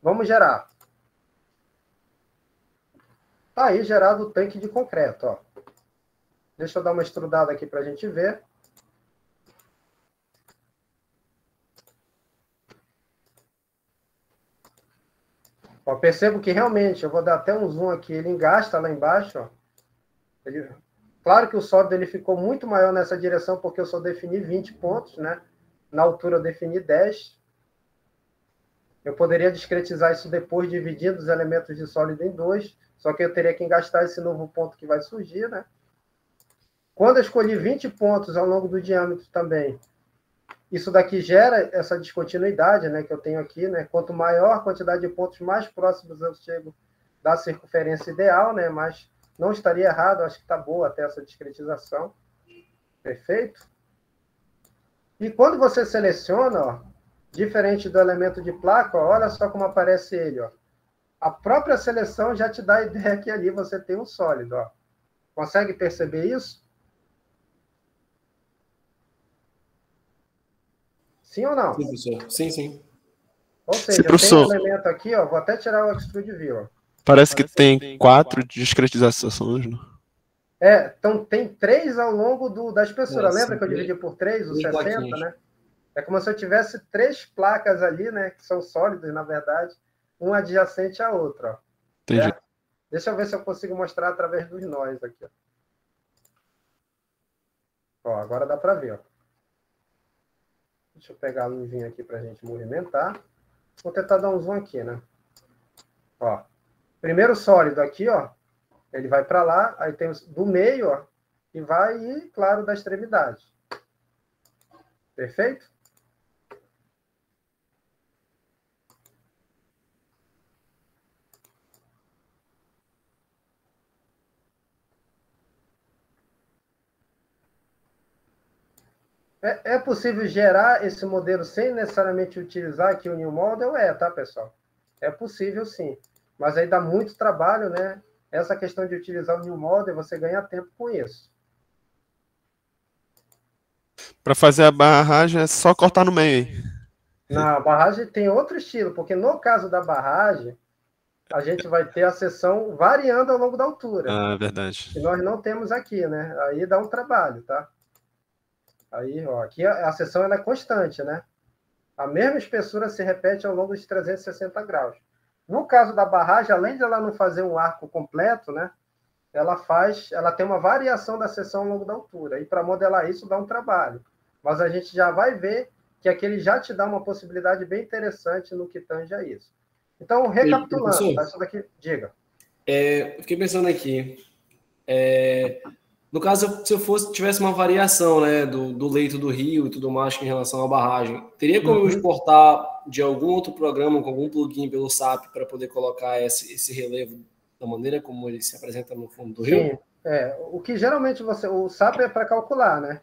Vamos gerar. Tá aí gerado o tanque de concreto, ó. Deixa eu dar uma estrudada aqui para a gente ver. Ó, percebo que realmente, eu vou dar até um zoom aqui, ele engasta lá embaixo, ó. Claro que o sólido ele ficou muito maior nessa direção, porque eu só defini 20 pontos, né? Na altura eu defini 10. Eu poderia discretizar isso depois, dividindo os elementos de sólido em 2, só que eu teria que engastar esse novo ponto que vai surgir, né? Quando eu escolhi 20 pontos ao longo do diâmetro também, isso daqui gera essa descontinuidade, né, que eu tenho aqui, né? Quanto maior a quantidade de pontos, mais próximos eu chego da circunferência ideal, né? Mas não estaria errado, acho que está boa até essa discretização. Perfeito? E quando você seleciona, ó, diferente do elemento de placa, ó, olha só como aparece ele, ó. A própria seleção já te dá a ideia que ali você tem um sólido, ó. Consegue perceber isso? Sim ou não? Sim, professor. Sim, sim. Ou seja, eu tenho um elemento aqui, ó, vou até tirar o Extrude View, ó. Parece que tem 4 discretizações, né? Então tem 3 ao longo da espessura. Lembra que eu dividi por 3, o 60, plaquinhas, né? É como se eu tivesse 3 placas ali, né? Que são sólidas, na verdade, uma adjacente à outra, ó. Entendi. Certo? Deixa eu ver se eu consigo mostrar através dos nós aqui, ó. Ó, agora dá para ver, ó. Deixa eu pegar a luzinha aqui para a gente movimentar. Vou tentar dar um zoom aqui, né? Ó, primeiro sólido aqui, ó. Ele vai para lá, aí tem do meio, ó, e vai, e, claro, da extremidade. Perfeito? É possível gerar esse modelo sem necessariamente utilizar aqui o New Model? Tá, pessoal? É possível, sim. Mas aí dá muito trabalho, né? Essa questão de utilizar o New Model, você ganha tempo com isso. Para fazer a barragem é só cortar no meio. Na barragem tem outro estilo, porque no caso da barragem, a gente vai ter a seção variando ao longo da altura. Ah, verdade. E nós não temos aqui, né? Aí dá um trabalho, tá? Aí, ó, aqui a seção ela é constante, né? A mesma espessura se repete ao longo de 360 graus. No caso da barragem, além de ela não fazer um arco completo, né? Ela tem uma variação da seção ao longo da altura. E para modelar isso dá um trabalho. Mas a gente já vai ver que aquele já te dá uma possibilidade bem interessante no que tange a isso. Então, recapitulando, tá? Isso daqui, diga. Eu fiquei pensando aqui. No caso, se eu tivesse uma variação, né, do leito do rio e tudo mais em relação à barragem, teria como eu exportar de algum outro programa, com algum plugin pelo SAP, para poder colocar esse relevo da maneira como ele se apresenta no fundo do rio? O que geralmente o SAP é para calcular, né?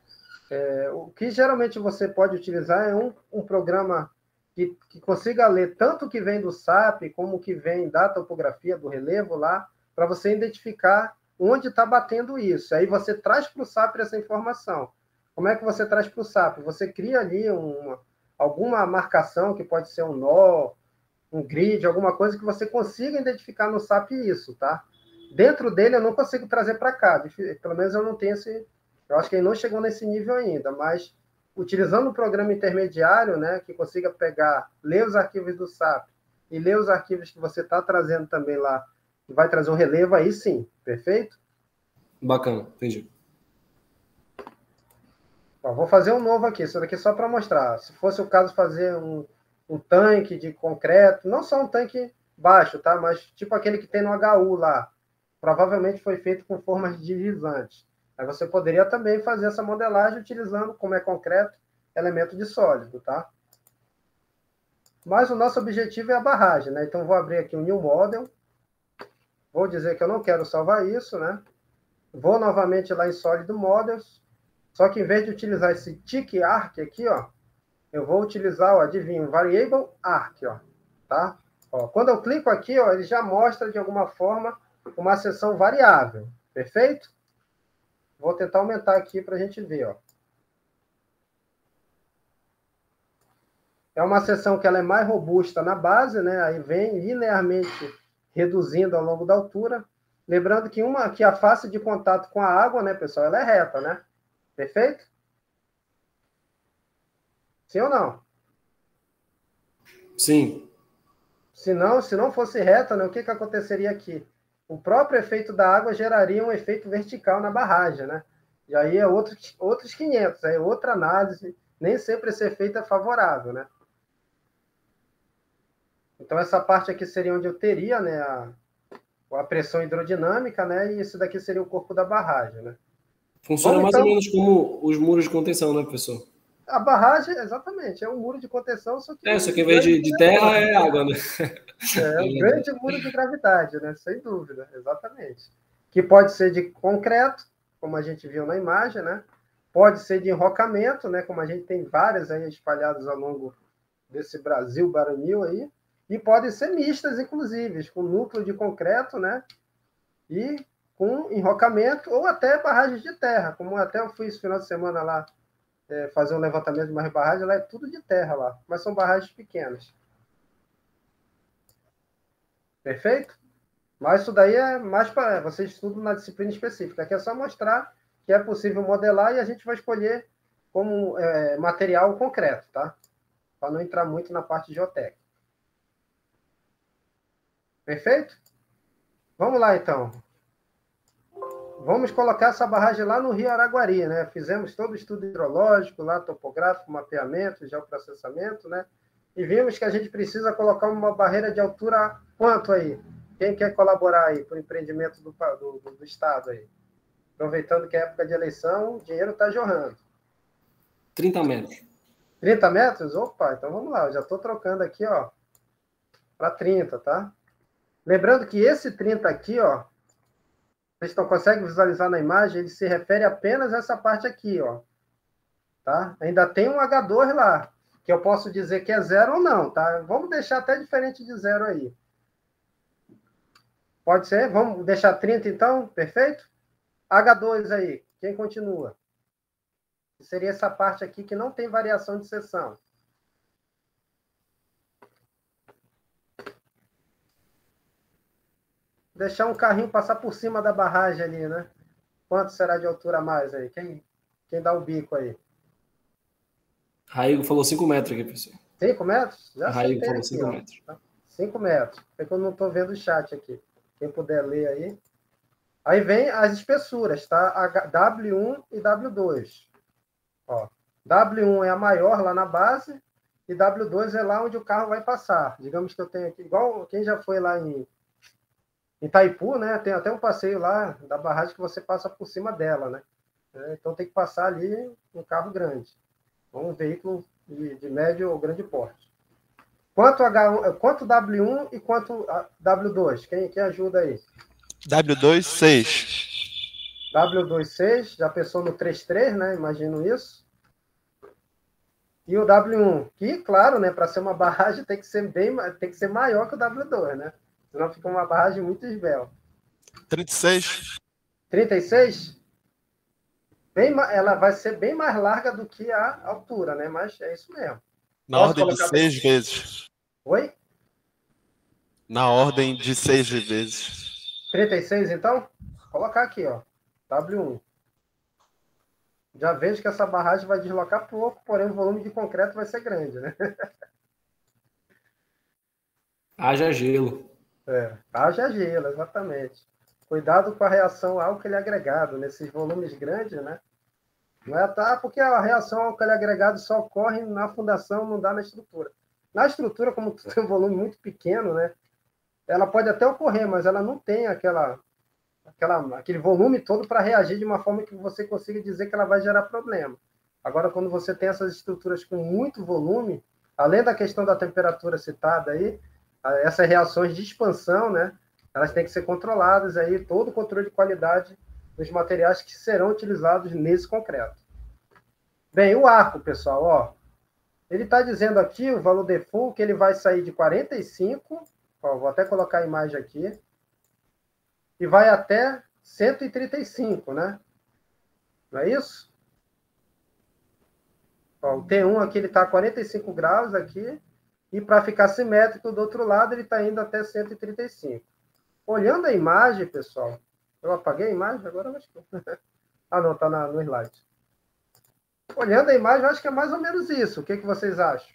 O que geralmente você pode utilizar é um programa que consiga ler tanto o que vem do SAP como o que vem da topografia, do relevo lá, para você identificar onde está batendo isso. Aí você traz para o SAP essa informação. Como é que você traz para o SAP? Você cria ali alguma marcação, que pode ser um nó, um grid, alguma coisa que você consiga identificar no SAP isso, tá? Dentro dele eu não consigo trazer para cá, pelo menos eu não tenho esse... Eu acho que ele não chegou nesse nível ainda, mas utilizando um programa intermediário, né, que consiga pegar, ler os arquivos do SAP e ler os arquivos que você está trazendo também lá, que vai trazer um relevo, aí sim, perfeito? Bacana, entendi. Vou fazer um novo aqui, isso daqui é só para mostrar. Se fosse o caso fazer um tanque de concreto, não só um tanque baixo, tá? Mas tipo aquele que tem no HU lá, provavelmente foi feito com formas deslizantes. Aí você poderia também fazer essa modelagem utilizando, como é concreto, elemento de sólido, tá? Mas o nosso objetivo é a barragem, né? Então, vou abrir aqui o New Model. Vou dizer que eu não quero salvar isso, né? Vou novamente lá em Solid Models. Só que em vez de utilizar esse tick arc aqui, ó, eu vou utilizar, ó, adivinha, variable arc, ó, tá? Ó, quando eu clico aqui, ó, ele já mostra de alguma forma uma seção variável, perfeito? Vou tentar aumentar aqui para a gente ver, ó. É uma seção que ela é mais robusta na base, né? Aí vem linearmente reduzindo ao longo da altura. Lembrando que a face de contato com a água, né, pessoal, ela é reta, né? Perfeito? Sim ou não? Sim. Se não fosse reta, né, o que aconteceria aqui? O próprio efeito da água geraria um efeito vertical na barragem, né? E aí é outros 500, é outra análise. Nem sempre esse efeito é favorável, né? Então, essa parte aqui seria onde eu teria, né, a pressão hidrodinâmica, né? E esse daqui seria o corpo da barragem, né? Funciona mais ou menos como os muros de contenção, né, professor? A barragem, exatamente, é um muro de contenção, só que em vez de terra é água, né? É um grande muro de gravidade, né? Sem dúvida, exatamente. Que pode ser de concreto, como a gente viu na imagem, né? Pode ser de enrocamento, né? Como a gente tem várias aí espalhadas ao longo desse Brasil baronil aí. E podem ser mistas, inclusive, com núcleo de concreto, né? E com enrocamento, ou até barragens de terra, como até eu fui esse final de semana lá, fazer um levantamento de uma barragem, lá é tudo de terra lá, mas são barragens pequenas. Perfeito? Mas isso daí é mais para vocês estudam na disciplina específica. Aqui é só mostrar que é possível modelar e a gente vai escolher como material concreto, tá? Para não entrar muito na parte geotécnica. Perfeito? Vamos lá, então. Vamos colocar essa barragem lá no Rio Araguari, né? Fizemos todo o estudo hidrológico, lá, topográfico, mapeamento, geoprocessamento, né? E vimos que a gente precisa colocar uma barreira de altura quanto aí? Quem quer colaborar aí para o empreendimento do Estado aí? Aproveitando que é época de eleição, o dinheiro está jorrando. 30 metros. 30 metros? Opa, então vamos lá. Eu já estou trocando aqui, ó, para 30, tá? Lembrando que esse 30 aqui, ó, vocês não conseguem visualizar na imagem, ele se refere apenas a essa parte aqui, ó. Tá? Ainda tem um H2 lá, que eu posso dizer que é 0 ou não, tá? Vamos deixar até diferente de 0 aí. Pode ser? Vamos deixar 30 então? Perfeito? H2 aí, quem continua? Seria essa parte aqui que não tem variação de seção. Deixar um carrinho passar por cima da barragem ali, né? Quanto será de altura a mais aí? Quem dá o bico aí? Raigo falou 5 metros aqui, professor. 5 metros? Já Raigo falou aqui, 5 metros. 5 metros. É que eu não estou vendo o chat aqui. Quem puder ler aí. Aí vem as espessuras, tá? W1 e W2. Ó, W1 é a maior lá na base e W2 é lá onde o carro vai passar. Digamos que eu tenho aqui, igual quem já foi lá em Itaipu, né? Tem até um passeio lá da barragem que você passa por cima dela, né? Então tem que passar ali um carro grande. Um veículo de médio ou grande porte. Quanto W1 e quanto W2? Quem ajuda aí? W2, 6. W26, já pensou no 33, né? Imagino isso. E o W1, que, claro, né, para ser uma barragem tem que ser maior que o W2, né? Senão fica uma barragem muito esbelta. 36? 36? Ela vai ser bem mais larga do que a altura, né? Mas é isso mesmo. Na ordem de 6 vezes. Oi? Na ordem de 6 vezes. 36, então? Vou colocar aqui, ó. W1. Já vejo que essa barragem vai deslocar pouco, porém o volume de concreto vai ser grande, né? Haja gelo. Haja gelo, exatamente. Cuidado com a reação álcool agregado, nesses volumes grandes, né? Não é porque a reação álcool agregado só ocorre na fundação, não dá na estrutura. Na estrutura, como tem um volume muito pequeno, né? Ela pode até ocorrer, mas ela não tem aquele volume todo para reagir de uma forma que você consiga dizer que ela vai gerar problema. Agora, quando você tem essas estruturas com muito volume, além da questão da temperatura citada aí, essas reações de expansão, né, elas têm que ser controladas aí, todo o controle de qualidade dos materiais que serão utilizados nesse concreto. Bem, o arco, pessoal, ó, ele está dizendo aqui, o valor default, que ele vai sair de 45, ó, vou até colocar a imagem aqui, e vai até 135, né? Não é isso? Ó, o T1 aqui ele está a 45 graus aqui, e para ficar simétrico do outro lado ele está indo até 135. Olhando a imagem, pessoal, eu apaguei a imagem agora, eu acho que... Ah, não, está no slide. Olhando a imagem, eu acho que é mais ou menos isso. O que vocês acham?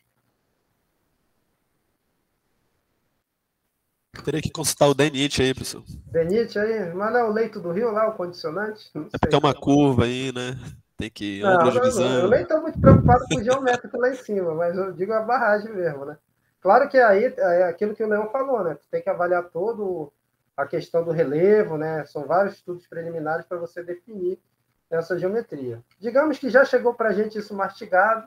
Teria que consultar o DENIT aí, pessoal. DENIT aí? Mas não é o leito do rio lá, o condicionante? Não sei. É porque é uma curva aí, né? Tem que... Não, eu nem estou muito preocupado com o geométrico lá em cima, mas eu digo a barragem mesmo, né? Claro que aí é aquilo que o Leão falou, né? Tem que avaliar todo a questão do relevo, né? São vários estudos preliminares para você definir essa geometria. Digamos que já chegou para a gente isso mastigado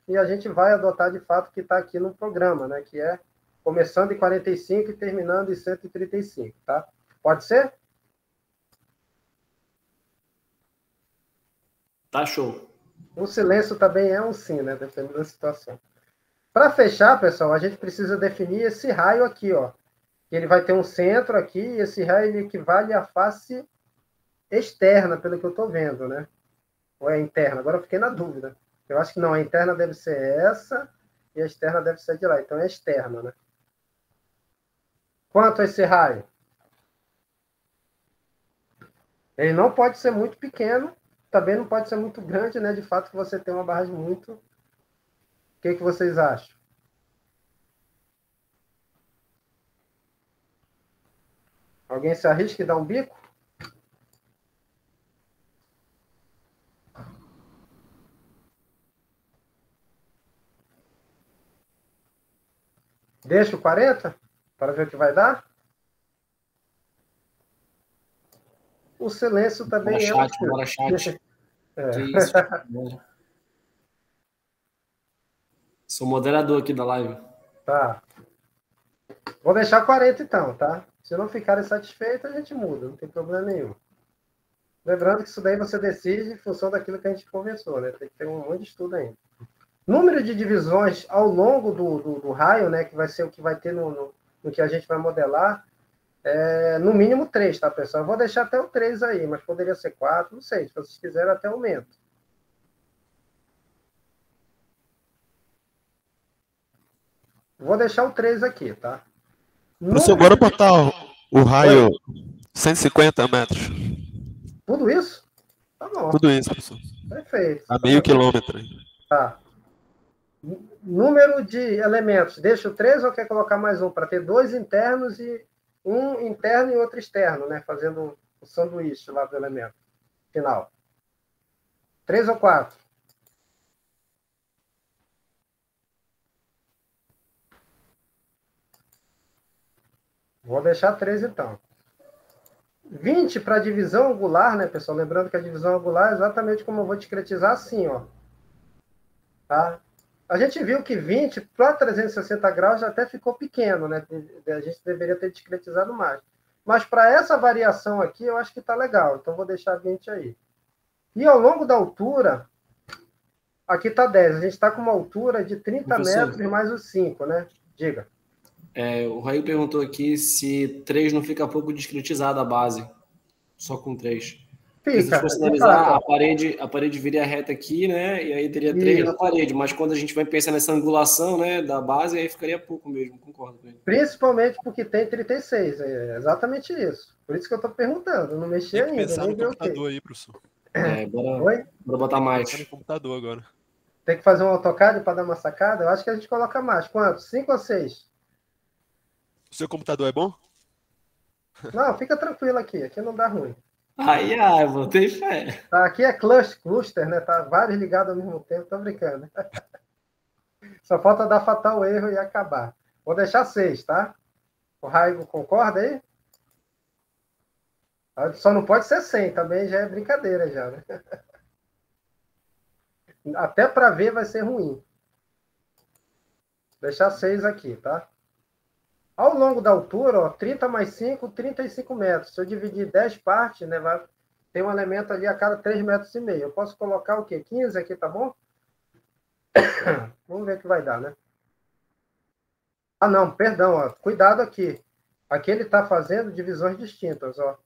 e a gente vai adotar de fato o que está aqui no programa, né? Que é começando em 45 e terminando em 135, tá? Pode ser? Tá show. O silêncio também é um sim, né? Dependendo da situação. Para fechar, pessoal, a gente precisa definir esse raio aqui, ó. Ele vai ter um centro aqui, e esse raio ele equivale à face externa, pelo que eu estou vendo, né? Ou é interna? Agora eu fiquei na dúvida. Eu acho que não, a interna deve ser essa e a externa deve ser de lá. Então é externa, né? Quanto a esse raio? Ele não pode ser muito pequeno, também não pode ser muito grande, né? De fato que você tem uma barragem muito... O que vocês acham? Alguém se arrisca e dá um bico? Deixa o 40 para ver o que vai dar? O silêncio também Bora chat. É. Isso. Sou moderador aqui da live. Tá. Vou deixar 40 então, tá? Se não ficarem satisfeitos, a gente muda, não tem problema nenhum. Lembrando que isso daí você decide em função daquilo que a gente conversou, né? Tem que ter um monte de estudo ainda. Número de divisões ao longo do raio, né? Que vai ser o que vai ter no que a gente vai modelar, no mínimo 3, tá, pessoal? Eu vou deixar até o 3 aí, mas poderia ser 4, não sei. Se vocês quiserem, até aumento. Vou deixar o 3 aqui, tá? Professor, bora botar o raio 150 metros. Tudo isso? Tá bom. Tudo isso, professor. Perfeito. A meio quilômetro. Tá. Número de elementos. Deixa o 3 ou quer colocar mais um? Para ter 2 internos e um interno e outro externo, né? Fazendo o sanduíche lá do elemento final. 3 ou 4? Vou deixar 3 então. 20 para divisão angular, né, pessoal? Lembrando que a divisão angular é exatamente como eu vou discretizar assim, ó. Tá? A gente viu que 20 para 360 graus já até ficou pequeno, né? A gente deveria ter discretizado mais. Mas para essa variação aqui, eu acho que está legal. Então, vou deixar 20 aí. E ao longo da altura, aqui está 10. A gente está com uma altura de 30 Professor, metros mais os 5, né? Diga. o Raí perguntou aqui se 3 não fica pouco discretizada a base, só com 3. Porque se a gente Fica. fosse analisar, a parede viria reta aqui, né? E aí teria 3 na parede. Mas quando a gente vai pensar nessa angulação, né, da base, aí ficaria pouco mesmo, concordo com ele. Principalmente porque tem 36. É exatamente isso. Por isso que eu estou perguntando. Não mexi ainda. Pensar no computador aí, professor. Bora botar mais. Pensar no computador agora. Tem que fazer um AutoCAD para dar uma sacada? Eu acho que a gente coloca mais. Quanto? 5 ou 6? O seu computador é bom? Não, fica tranquilo aqui. Aqui não dá ruim. Eu botei fé. Tá, aqui é cluster, né? Tá vários ligados ao mesmo tempo. Tô brincando. Só falta dar fatal erro e acabar. Vou deixar 6, tá? O Raigo concorda aí? Só não pode ser 100, também já é brincadeira já, né? Até para ver vai ser ruim. Vou deixar 6 aqui, tá? Ao longo da altura, ó, 30 mais 5, 35 metros. Se eu dividir 10 partes, né, vai ter um elemento ali a cada 3,5 metros. Eu posso colocar o quê? 15 aqui, tá bom? Vamos ver o que vai dar, né? Ah, não, perdão, ó. Cuidado aqui. Aqui ele está fazendo divisões distintas, ó.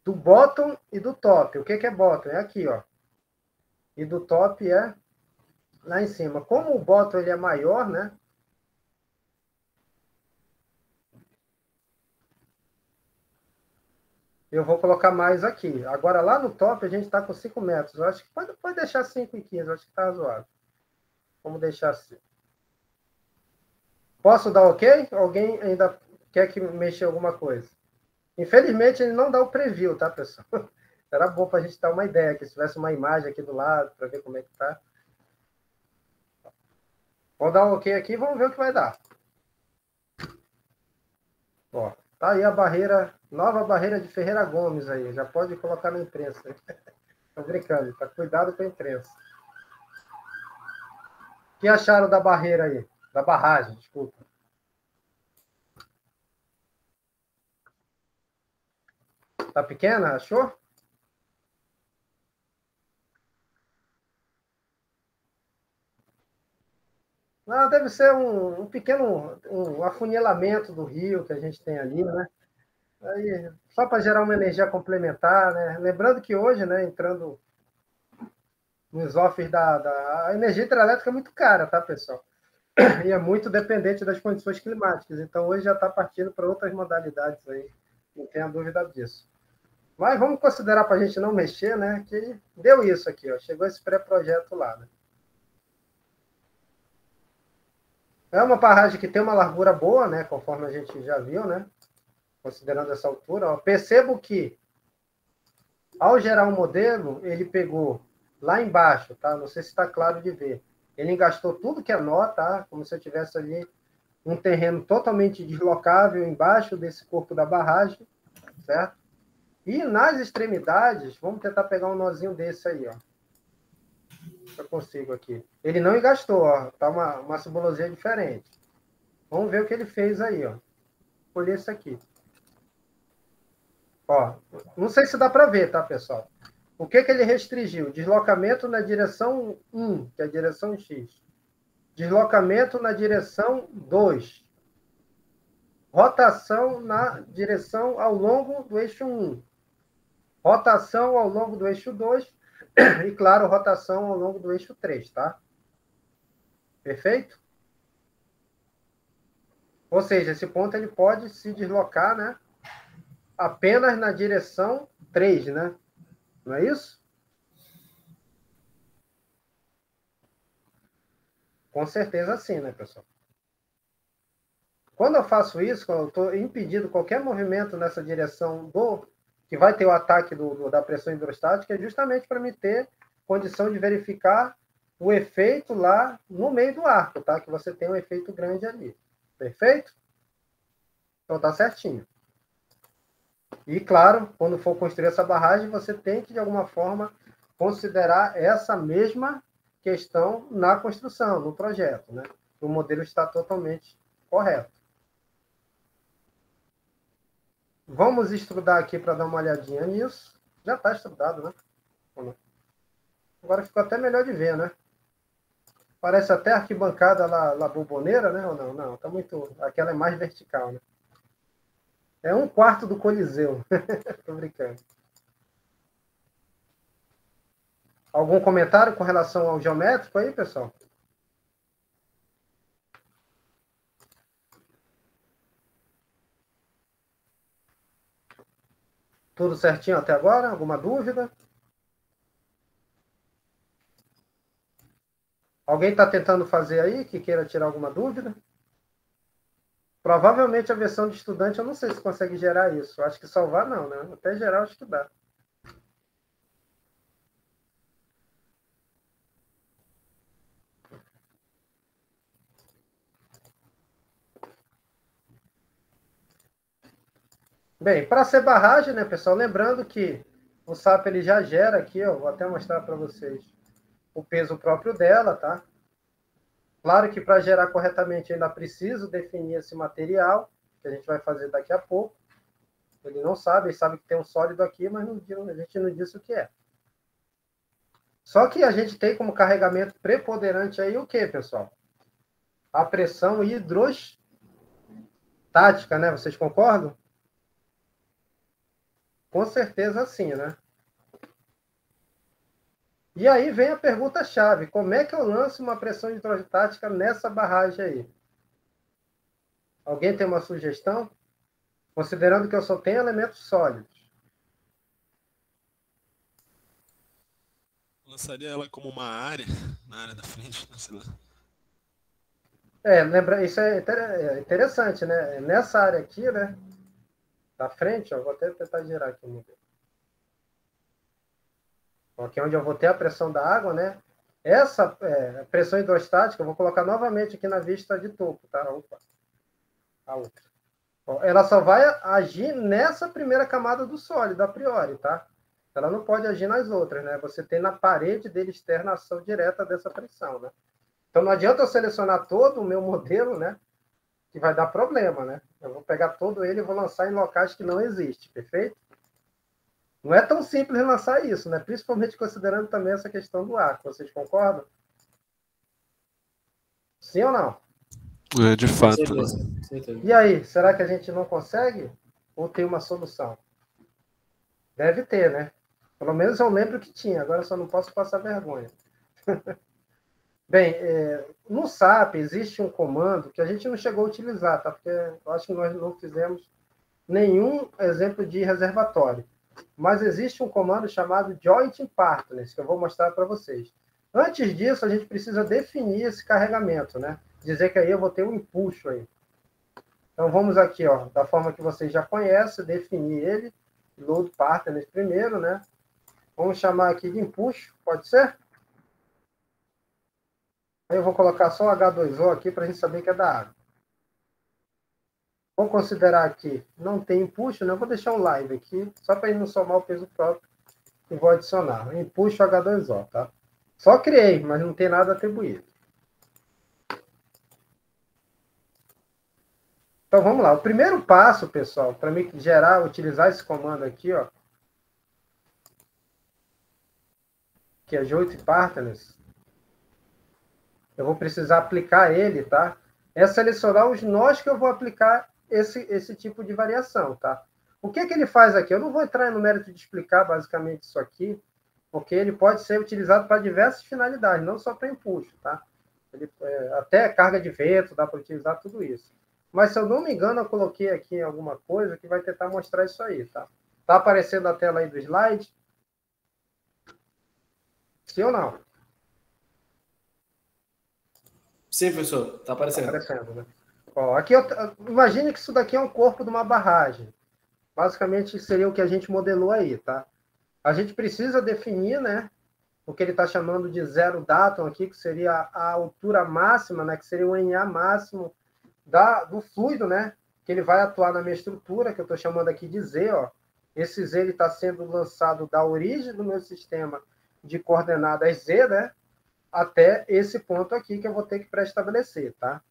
Do bottom e do top. O que é bottom? É aqui, ó. E do top é lá em cima. Como o bottom ele é maior, né? Eu vou colocar mais aqui. Agora, lá no top, a gente está com 5 metros. Eu acho que pode deixar 5 e 15. Eu acho que está razoável. Vamos deixar assim. Posso dar ok? Alguém ainda quer que mexa alguma coisa? Infelizmente, ele não dá o preview, tá, pessoal? Era bom para a gente dar uma ideia, que se tivesse uma imagem aqui do lado, para ver como é que tá. Vou dar um ok aqui e vamos ver o que vai dar. Ó, tá aí a barreira, nova barreira de Ferreira Gomes aí. Já pode colocar na imprensa. Tô brincando, tá? Cuidado com a imprensa. O que acharam da barreira aí? Da barragem, desculpa. Tá pequena, achou? Não, deve ser um pequeno afunilamento do rio que a gente tem ali, né? Aí, só para gerar uma energia complementar, né? Lembrando que hoje, né, entrando nos offers a energia hidrelétrica é muito cara, tá, pessoal? E é muito dependente das condições climáticas. Então, hoje já está partindo para outras modalidades aí, não tenha dúvida disso. Mas vamos considerar para a gente não mexer, né? Que deu isso aqui, ó. Chegou esse pré-projeto lá, né? É uma barragem que tem uma largura boa, né? Conforme a gente já viu, né? Considerando essa altura, ó. Percebo que, ao gerar um modelo, ele pegou lá embaixo, tá? Não sei se está claro de ver. Ele engastou tudo que é nó, tá? Como se eu tivesse ali um terreno totalmente deslocável embaixo desse corpo da barragem, certo? E nas extremidades, vamos tentar pegar um nozinho desse aí, ó. Se eu consigo aqui. Ele não engastou, ó. Tá uma simbologia diferente. Vamos ver o que ele fez aí, ó. Vou escolher esse aqui. Ó, não sei se dá para ver, tá, pessoal? O que ele restringiu? Deslocamento na direção 1, que é a direção X. Deslocamento na direção 2. Rotação na direção ao longo do eixo 1. Rotação ao longo do eixo 2. E, claro, rotação ao longo do eixo 3, tá? Perfeito? Ou seja, esse ponto ele pode se deslocar, né? Apenas na direção 3, né? Não é isso? Com certeza sim, né, pessoal? Quando eu faço isso, quando eu estou impedindo qualquer movimento nessa direção que vai ter o ataque da pressão hidrostática, é justamente para me ter condição de verificar o efeito lá no meio do arco, tá? Que você tem um efeito grande ali. Perfeito? Então tá certinho. E, claro, quando for construir essa barragem, você tem que, de alguma forma, considerar essa mesma questão na construção, no projeto, né? O modelo está totalmente correto. Vamos estudar aqui para dar uma olhadinha nisso. Já está estudado, né? Agora ficou até melhor de ver, né? Parece até a arquibancada lá Boboneira, né? Ou não? Não, tá muito... Aquela é mais vertical, né? É 1/4 do Coliseu. Tô brincando. Algum comentário com relação ao geométrico aí, pessoal? Tudo certinho até agora? Alguma dúvida? Alguém está tentando fazer aí que queira tirar alguma dúvida? Provavelmente a versão de estudante, eu não sei se consegue gerar isso. Eu acho que salvar não, né? Até gerar, acho que dá. Bem, para ser barragem, né, pessoal? Lembrando que o SAP ele já gera aqui, ó, vou até mostrar para vocês o peso próprio dela, tá? Claro que para gerar corretamente ainda preciso definir esse material, que a gente vai fazer daqui a pouco. Ele não sabe, ele sabe que tem um sólido aqui, mas a gente não disse o que é. Só que a gente tem como carregamento preponderante aí o que, pessoal? A pressão hidrostática, né? Vocês concordam? Com certeza sim, né? E aí vem a pergunta-chave. Como é que eu lanço uma pressão hidrostática nessa barragem aí? Alguém tem uma sugestão? Considerando que eu só tenho elementos sólidos. Lançaria ela como uma área, na área da frente, sei lá. Lembra, isso é interessante, né? Nessa área aqui, né? Da frente, ó, vou até tentar girar aqui. Aqui é onde eu vou ter a pressão da água, né? Essa pressão hidrostática, eu vou colocar novamente aqui na vista de topo, tá? Opa. A outra. Ó, ela só vai agir nessa primeira camada do sólido, a priori, tá? Ela não pode agir nas outras, né? Você tem na parede dele externa a ação direta dessa pressão, né? Então não adianta eu selecionar todo o meu modelo, né? Que vai dar problema, né? Eu vou pegar todo ele e vou lançar em locais que não existem, perfeito? Não é tão simples lançar isso, né? Principalmente considerando também essa questão do ar. Vocês concordam? Sim ou não? É, de fato. Certeza. E aí, será que a gente não consegue? Ou tem uma solução? Deve ter, né? Pelo menos eu lembro que tinha, agora só não posso passar vergonha. Bem, no SAP existe um comando que a gente não chegou a utilizar, tá? Porque eu acho que nós não fizemos nenhum exemplo de reservatório. Mas existe um comando chamado Joint Partners, que eu vou mostrar para vocês. Antes disso, a gente precisa definir esse carregamento, né? Dizer que aí eu vou ter um empuxo aí. Então, vamos aqui, ó, da forma que vocês já conhecem, definir ele, Load Partners primeiro, né? Vamos chamar aqui de empuxo, pode ser? Aí eu vou colocar só o H2O aqui para a gente saber que é da água. Vou considerar que não tem empuxo, né? Eu vou deixar um live aqui, só para ele não somar o peso próprio, e vou adicionar. Empuxo H2O, tá? Só criei, mas não tem nada atribuído. Então vamos lá. O primeiro passo, pessoal, para mim utilizar esse comando aqui, ó, que é Joint Partners, eu vou precisar aplicar ele, tá? É selecionar os nós que eu vou aplicar esse tipo de variação, tá? O que ele faz aqui? Eu não vou entrar no mérito de explicar basicamente isso aqui, porque ele pode ser utilizado para diversas finalidades, não só para empuxo, tá? Até carga de vento, dá para utilizar tudo isso. Mas, se eu não me engano, eu coloquei aqui alguma coisa que vai tentar mostrar isso aí, tá? Tá aparecendo a tela aí do slide? Sim ou não? Sim, professor, tá aparecendo. Tá aparecendo, né? Ó, aqui, imagine que isso daqui é um corpo de uma barragem. Basicamente, seria o que a gente modelou aí, tá? A gente precisa definir, né, o que ele está chamando de zero datum aqui, que seria a altura máxima, né, que seria o NA máximo do fluido, né, que ele vai atuar na minha estrutura, que eu estou chamando aqui de Z, ó. Esse Z está sendo lançado da origem do meu sistema de coordenadas Z, né, até esse ponto aqui que eu vou ter que pré-estabelecer, tá?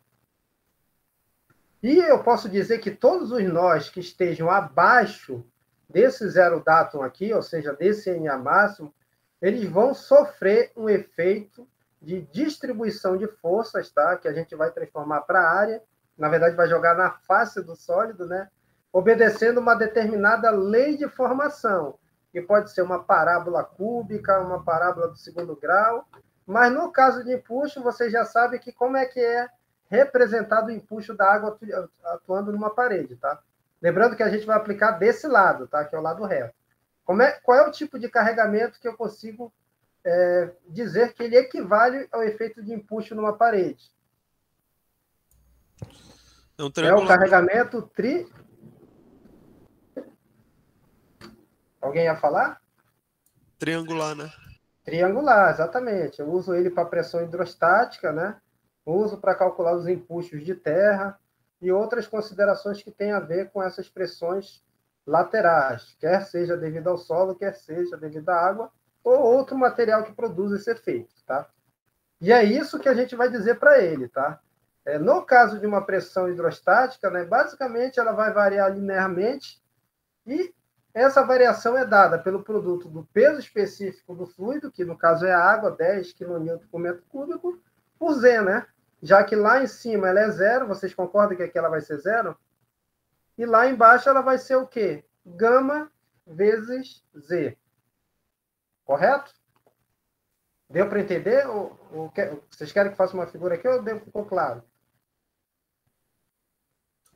E eu posso dizer que todos os nós que estejam abaixo desse zero datum aqui, ou seja, desse NA máximo, eles vão sofrer um efeito de distribuição de forças, tá? Que a gente vai transformar para a área, na verdade vai jogar na face do sólido, né? Obedecendo uma determinada lei de formação, que pode ser uma parábola cúbica, uma parábola do segundo grau, mas no caso de empuxo, você já sabe que como é que é representado o empuxo da água atuando numa parede, tá? Lembrando que a gente vai aplicar desse lado, tá? Que é o lado reto. Qual é o tipo de carregamento que eu consigo dizer que ele equivale ao efeito de empuxo numa parede? É o carregamento Alguém ia falar? Triangular, né? Triangular, exatamente. Eu uso ele para pressão hidrostática, né? Uso para calcular os empuxos de terra e outras considerações que têm a ver com essas pressões laterais, quer seja devido ao solo, quer seja devido à água, ou outro material que produz esse efeito, tá? E é isso que a gente vai dizer para ele, tá? No caso de uma pressão hidrostática, né, basicamente ela vai variar linearmente e essa variação é dada pelo produto do peso específico do fluido, que no caso é a água, 10 kN por metro cúbico, por Z, né? Já que lá em cima ela é zero, vocês concordam que aqui ela vai ser zero? E lá embaixo ela vai ser o quê? Gama vezes Z. Correto? Deu para entender? Vocês querem que faça uma figura aqui ou ficou claro?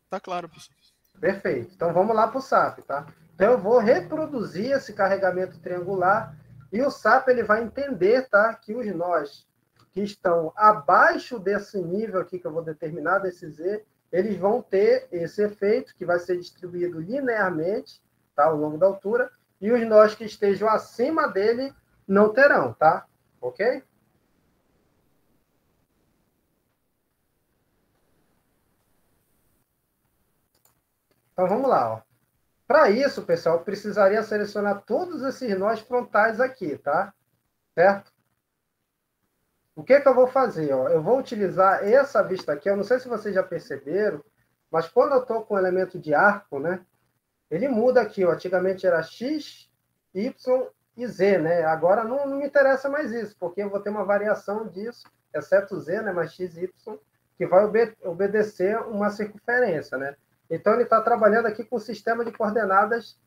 Tá claro, professor. Perfeito. Então vamos lá para o SAP, tá? Então eu vou reproduzir esse carregamento triangular e o SAP ele vai entender, tá, que os nós que estão abaixo desse nível aqui que eu vou determinar, desse Z, eles vão ter esse efeito que vai ser distribuído linearmente, tá, ao longo da altura, e os nós que estejam acima dele não terão, tá? Ok? Então vamos lá, ó. Para isso, pessoal, eu precisaria selecionar todos esses nós frontais aqui, tá? Certo? O que eu vou fazer? Ó? Eu vou utilizar essa vista aqui, eu não sei se vocês já perceberam, mas quando eu estou com o elemento de arco, né, ele muda aqui. Ó. Antigamente era X, Y e Z, né? Agora não me interessa mais isso, porque eu vou ter uma variação disso, exceto Z, né, mas X, Y, que vai obedecer uma circunferência, né? Então ele está trabalhando aqui com um sistema de coordenadas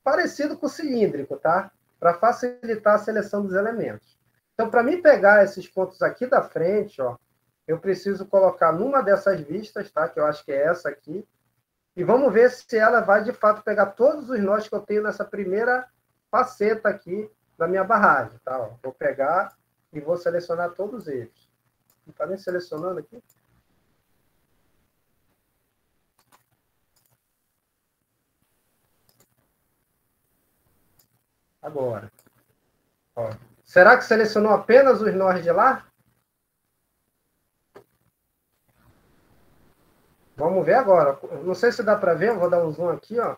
parecido com o cilíndrico, tá? Para facilitar a seleção dos elementos. Então, para mim pegar esses pontos aqui da frente, ó, eu preciso colocar numa dessas vistas, tá? Que eu acho que é essa aqui. E vamos ver se ela vai, de fato, pegar todos os nós que eu tenho nessa primeira faceta aqui da minha barragem, tá? Ó, vou pegar e vou selecionar todos eles. Não está nem selecionando aqui? Agora. Ó. Será que selecionou apenas os nós de lá? Vamos ver agora. Não sei se dá para ver, eu vou dar um zoom aqui, ó.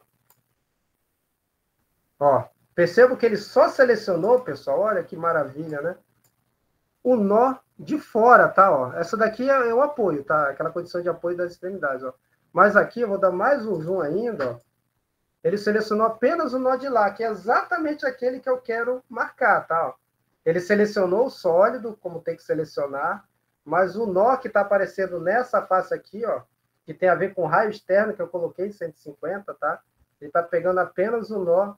Ó, percebo que ele só selecionou, pessoal, olha que maravilha, né? O nó de fora, tá? Ó. Essa daqui é o apoio, tá? Aquela condição de apoio das extremidades, ó. Mas aqui eu vou dar mais um zoom ainda, ó. Ele selecionou apenas o nó de lá, que é exatamente aquele que eu quero marcar, tá? Ó. Ele selecionou o sólido, como tem que selecionar, mas o nó que está aparecendo nessa face aqui, ó, que tem a ver com o raio externo que eu coloquei, 150, tá? Ele está pegando apenas o nó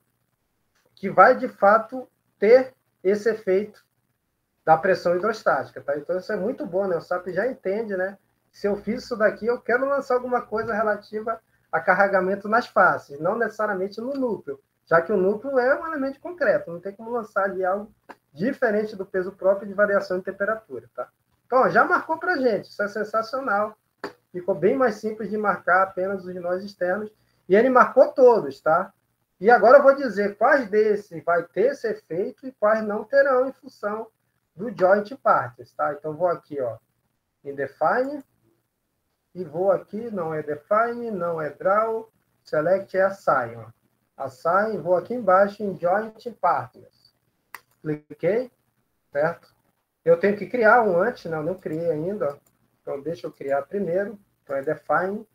que vai, de fato, ter esse efeito da pressão hidrostática, tá? Então, isso é muito bom, né? O SAP já entende, né? Se eu fiz isso daqui, eu quero lançar alguma coisa relativa a carregamento nas faces, não necessariamente no núcleo, já que o núcleo é um elemento concreto, não tem como lançar ali algo diferente do peso próprio de variação de temperatura, tá? Então, ó, já marcou para gente, isso é sensacional. Ficou bem mais simples de marcar apenas os nós externos, e ele marcou todos, tá? E agora eu vou dizer quais desses vai ter esse efeito e quais não terão em função do joint parts, tá? Então, vou aqui, ó, em define, e vou aqui, não é define, não é draw, select é assign, ó. Assign, vou aqui embaixo em joint partners. Cliquei, certo? Eu tenho que criar um antes, né? Eu não criei ainda, ó. Então, deixa eu criar primeiro. Então, é define.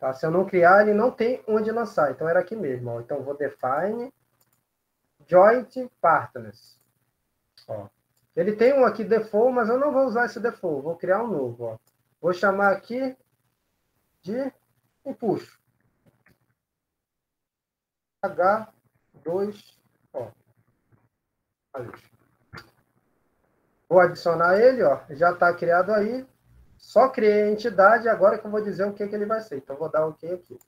Tá? Se eu não criar, ele não tem onde lançar. Então, era aqui mesmo. Ó. Então, eu vou define joint partners. Ó. Ele tem um aqui default, mas eu não vou usar esse default. Vou criar um novo. Ó. Vou chamar aqui de impulso. H2, ó. Vou adicionar ele, ó. Já está criado aí. Só criei a entidade, agora que eu vou dizer o que ele vai ser. Então, vou dar OK aqui.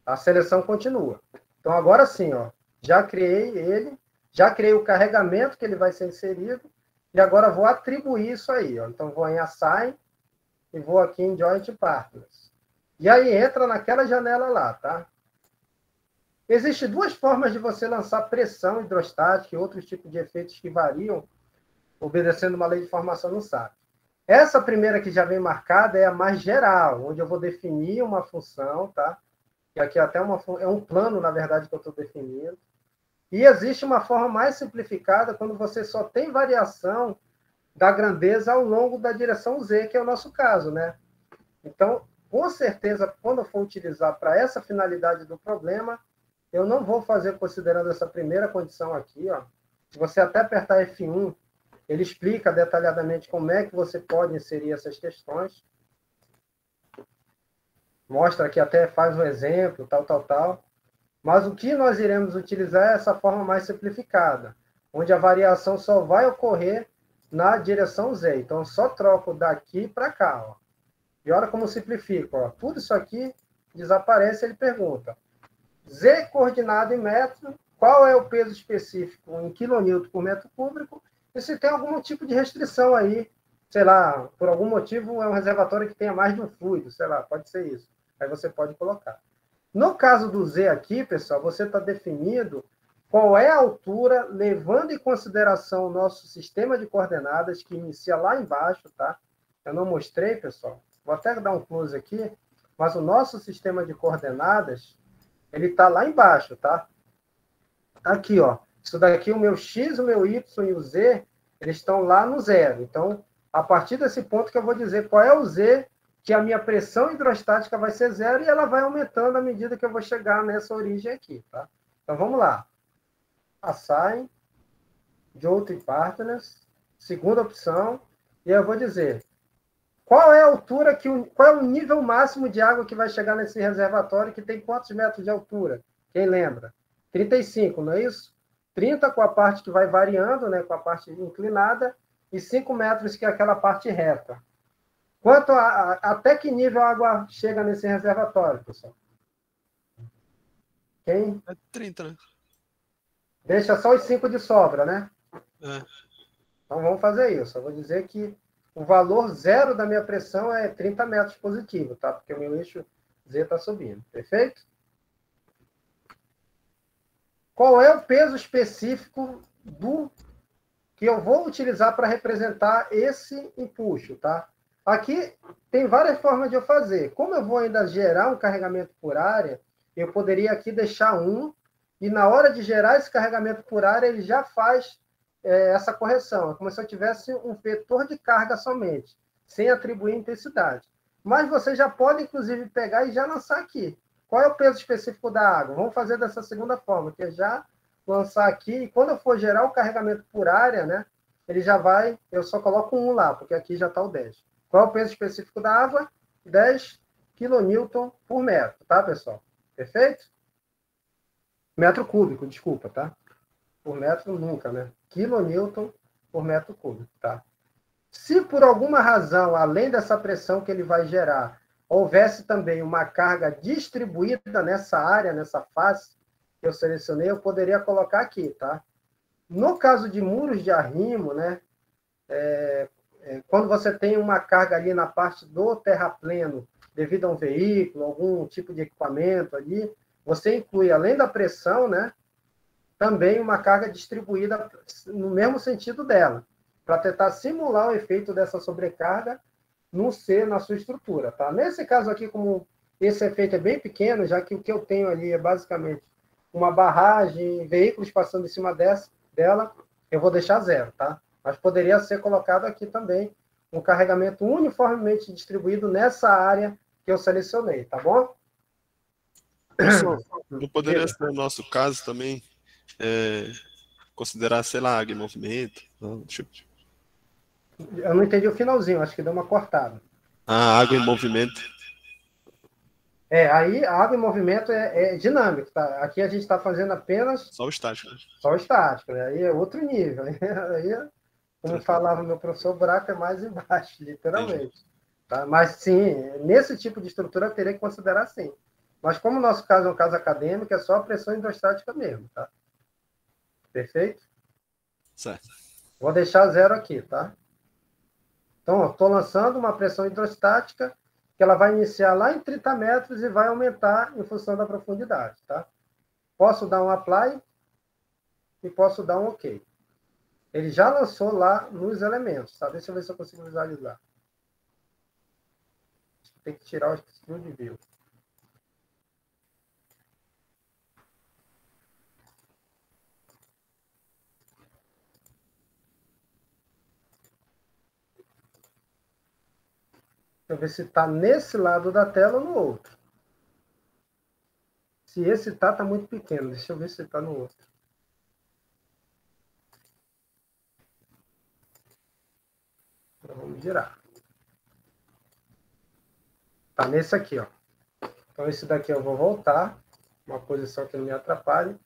A seleção continua. Então, agora sim, ó. Já criei ele. Já criei o carregamento que ele vai ser inserido. E agora vou atribuir isso aí, ó. Então, vou em Assign e vou aqui em Joint Partners. E aí entra naquela janela lá, tá? Existem duas formas de você lançar pressão hidrostática e outros tipos de efeitos que variam obedecendo uma lei de formação no SAP. Essa primeira que já vem marcada é a mais geral, onde eu vou definir uma função, tá? Que aqui até é um plano, na verdade, que eu estou definindo. E existe uma forma mais simplificada quando você só tem variação da grandeza ao longo da direção Z, que é o nosso caso, né? Então, com certeza, quando eu for utilizar para essa finalidade do problema, eu não vou fazer considerando essa primeira condição aqui, ó. Se você até apertar F1, ele explica detalhadamente como é que você pode inserir essas questões. Mostra aqui, até faz um exemplo, tal. Mas o que nós iremos utilizar é essa forma mais simplificada, onde a variação só vai ocorrer na direção Z. Então, eu só troco daqui para cá, ó. E olha como simplifica, ó. Tudo isso aqui desaparece, ele pergunta. Z coordenado em metro, qual é o peso específico em quilonewton por metro cúbico, e se tem algum tipo de restrição aí, sei lá, por algum motivo é um reservatório que tenha mais de um fluido, sei lá, pode ser isso. Aí você pode colocar. No caso do Z aqui, pessoal, você está definindo qual é a altura, levando em consideração o nosso sistema de coordenadas, que inicia lá embaixo, tá? Eu não mostrei, pessoal. Vou até dar um close aqui, mas o nosso sistema de coordenadas, ele está lá embaixo, tá? Aqui, ó. Isso daqui, o meu X, o meu Y e o Z, eles estão lá no zero. Então, a partir desse ponto que eu vou dizer qual é o Z, que a minha pressão hidrostática vai ser zero e ela vai aumentando à medida que eu vou chegar nessa origem aqui, tá? Então, vamos lá. Assign, Joint Partners, segunda opção, e eu vou dizer qual é a altura, qual é o nível máximo de água que vai chegar nesse reservatório, que tem quantos metros de altura? Quem lembra? 35, não é isso? 30 com a parte que vai variando, né, com a parte inclinada, e 5 metros que é aquela parte reta. Até que nível a água chega nesse reservatório, pessoal? Quem? É 30, né? Deixa só os 5 de sobra, né? É. Então vamos fazer isso. Eu vou dizer que o valor zero da minha pressão é 30 metros positivo, tá? Porque o meu eixo Z está subindo. Perfeito? Qual é o peso específico que eu vou utilizar para representar esse impulso, tá? Aqui tem várias formas de eu fazer. Como eu vou ainda gerar um carregamento por área, eu poderia aqui deixar e na hora de gerar esse carregamento por área, ele já faz essa correção. É como se eu tivesse um vetor de carga somente, sem atribuir intensidade. Mas você já pode, inclusive, pegar e já lançar aqui. Qual é o peso específico da água? Vamos fazer dessa segunda forma, que é já lançar aqui, e quando eu for gerar o carregamento por área, né, ele já vai, eu só coloco 1 lá, porque aqui já está o 10. Qual é o peso específico da água? 10 kN por metro, tá, pessoal? Perfeito? Metro cúbico, desculpa, tá? Por metro nunca, né? Quilonewton por metro cúbico, tá? Se por alguma razão, além dessa pressão que ele vai gerar, houvesse também uma carga distribuída nessa área, nessa face que eu selecionei, eu poderia colocar aqui, tá? No caso de muros de arrimo, né? Quando você tem uma carga ali na parte do terrapleno, devido a um veículo, algum tipo de equipamento ali, você inclui, além da pressão, né? Também uma carga distribuída no mesmo sentido dela, para tentar simular o efeito dessa sobrecarga no C, na sua estrutura, tá? Nesse caso aqui, como esse efeito é bem pequeno, já que o que eu tenho ali é basicamente uma barragem, veículos passando em cima dela, eu vou deixar zero, tá? Mas poderia ser colocado aqui também um carregamento uniformemente distribuído nessa área que eu selecionei, tá bom? Pessoal, não poderia ser o nosso caso também, considerar, sei lá, água em movimento? Não, Eu não entendi o finalzinho, acho que deu uma cortada. água em movimento. Aí a água em movimento é dinâmico, tá? Aqui a gente está fazendo apenas Só o estático. só o estático, né? Aí é outro nível. Aí, como falava meu professor, o buraco é mais embaixo, literalmente. Tá? Mas sim, nesse tipo de estrutura eu teria que considerar sim. Mas como o nosso caso é um caso acadêmico, é só a pressão hidrostática mesmo, tá? Perfeito? Certo. Vou deixar zero aqui, tá? Então, estou lançando uma pressão hidrostática que ela vai iniciar lá em 30 metros e vai aumentar em função da profundidade, tá? Posso dar um apply e posso dar um OK. Ele já lançou lá nos elementos, tá? Deixa eu ver se eu consigo visualizar. Tem que tirar o Field View. Deixa eu ver se está nesse lado da tela ou no outro. Se esse está muito pequeno. Deixa eu ver se está no outro. Então, vamos girar. Está nesse aqui, ó. Então, esse daqui eu vou voltar. Uma posição que não me atrapalhe.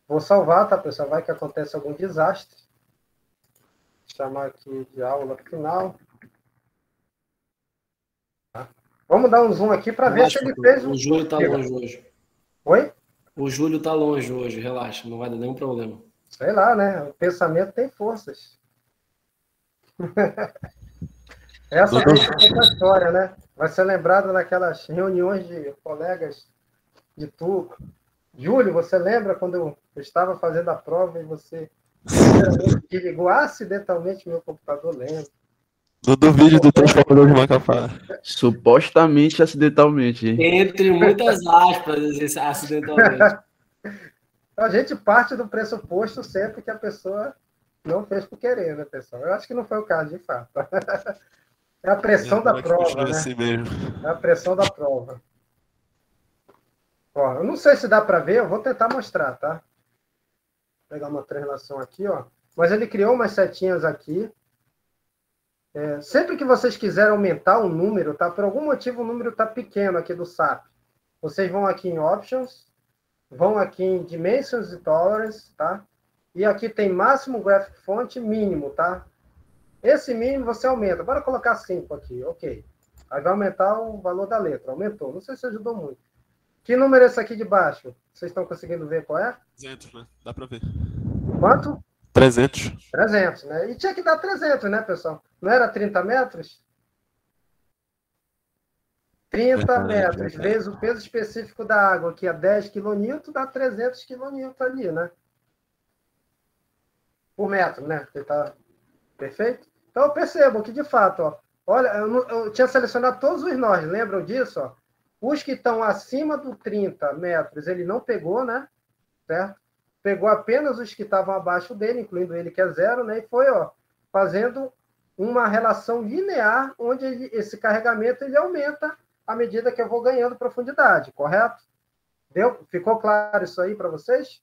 Vou salvar, tá, pessoal? Vai que acontece algum desastre. Vou chamar aqui de aula final. Tá? Vamos dar um zoom aqui para ver se ele fez o Júlio está longe hoje. Oi? O Júlio está longe hoje, relaxa, não vai dar nenhum problema. Sei lá, né? O pensamento tem forças. Essa é a história, né? Vai ser lembrado naquelas reuniões de colegas de turma. Júlio, você lembra quando eu estava fazendo a prova e você desligou acidentalmente meu computador? Lembro. Do vídeo do transformador de Macapá. Supostamente acidentalmente. Entre muitas aspas, acidentalmente. A gente parte do pressuposto sempre que a pessoa não fez por querer, né, pessoal? Eu acho que não foi o caso, de fato. É a pressão da prova, né? Assim mesmo. É a pressão da prova. Ó, eu não sei se dá para ver, eu vou tentar mostrar, tá? Vou pegar uma translação aqui, ó. Mas ele criou umas setinhas aqui. Sempre que vocês quiserem aumentar o número, tá? Por algum motivo o número está pequeno aqui do SAP. Vocês vão aqui em Options, vão aqui em Dimensions e Tolerance, tá? E aqui tem máximo Graphic Font mínimo, tá? Esse mínimo você aumenta. Bora colocar 5 aqui, ok. Aí vai aumentar o valor da letra. Aumentou. Não sei se ajudou muito. Que número é esse aqui de baixo? Vocês estão conseguindo ver qual é? 300, né? Dá para ver. Quanto? 300. 300, né? E tinha que dar 300, né, pessoal? Não era 30 metros? 30 metros vezes o peso específico da água, que é 10 kN, dá 300 kN ali, né? Por metro, né? Tá perfeito? Então, eu percebo que, de fato, ó, olha, eu tinha selecionado todos os nós, lembram disso? Ó? Os que estão acima do 30 metros, ele não pegou, né? Certo? Pegou apenas os que estavam abaixo dele, incluindo ele, que é 0, né? E foi, ó, fazendo uma relação linear, onde esse carregamento ele aumenta à medida que eu vou ganhando profundidade, correto? Deu? Ficou claro isso aí para vocês?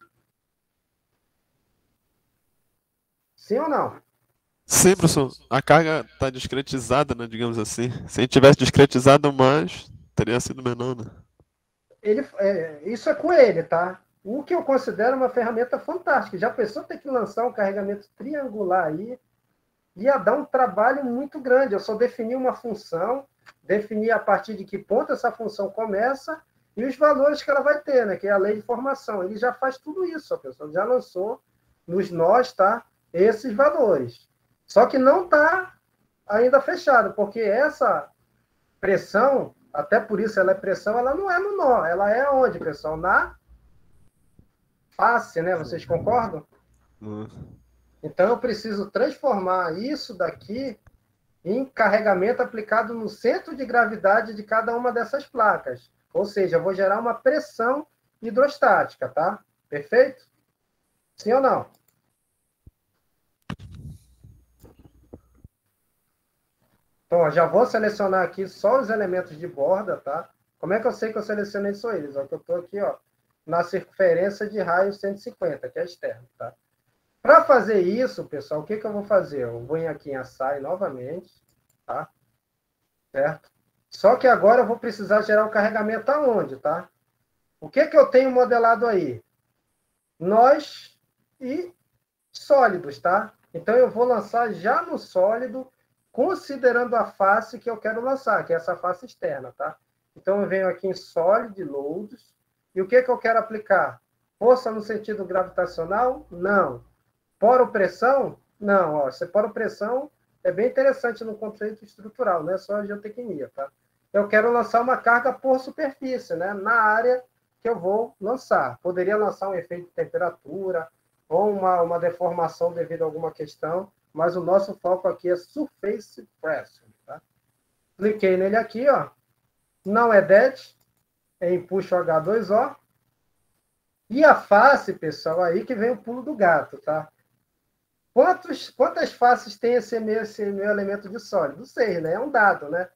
Sim ou não? Sim, professor. A carga está discretizada, né, digamos assim. Se a gente tivesse discretizado mais, teria sido menor, né? Isso é com ele, tá? O que eu considero uma ferramenta fantástica. Já pensou ter que lançar um carregamento triangular aí? Ia dar um trabalho muito grande. Eu só defini uma função, defini a partir de que ponto essa função começa e os valores que ela vai ter, né? Que é a lei de formação. Ele já faz tudo isso, a pessoa já lançou nos nós, tá? Esses valores. Só que não está ainda fechado, porque essa pressão, até por isso ela é pressão, ela não é no nó. Ela é onde, pessoal? Na face, né? Vocês concordam? Então, eu preciso transformar isso daqui em carregamento aplicado no centro de gravidade de cada uma dessas placas. Ou seja, eu vou gerar uma pressão hidrostática, tá? Perfeito? Sim ou não? Então, ó, já vou selecionar aqui só os elementos de borda, tá? Como é que eu sei que eu selecionei só eles? Ó, que eu estou aqui, ó, na circunferência de raio 150, que é externo, tá? Para fazer isso, pessoal, o que eu vou fazer? Eu vou aqui em Assign novamente, tá? Certo? Só que agora eu vou precisar gerar o carregamento aonde, tá? O que eu tenho modelado aí? Nós e sólidos, tá? Então eu vou lançar já no sólido, considerando a face que eu quero lançar, que é essa face externa, tá? Então eu venho aqui em Solid Loads, e o que eu quero aplicar? Força no sentido gravitacional? Não. Poropressão? Não. Ó, essa poropressão é bem interessante no conceito estrutural, não é só a geotecnia, tá? Eu quero lançar uma carga por superfície, né? Na área que eu vou lançar. Poderia lançar um efeito de temperatura, ou uma deformação devido a alguma questão, mas o nosso foco aqui é Surface Pressure. Tá? Cliquei nele aqui, ó. Não é DET, é Empuxo H2O. E a face, pessoal, aí que vem o pulo do gato, tá? Quantas faces tem esse meu elemento de sólido? 6, né? É um dado, né?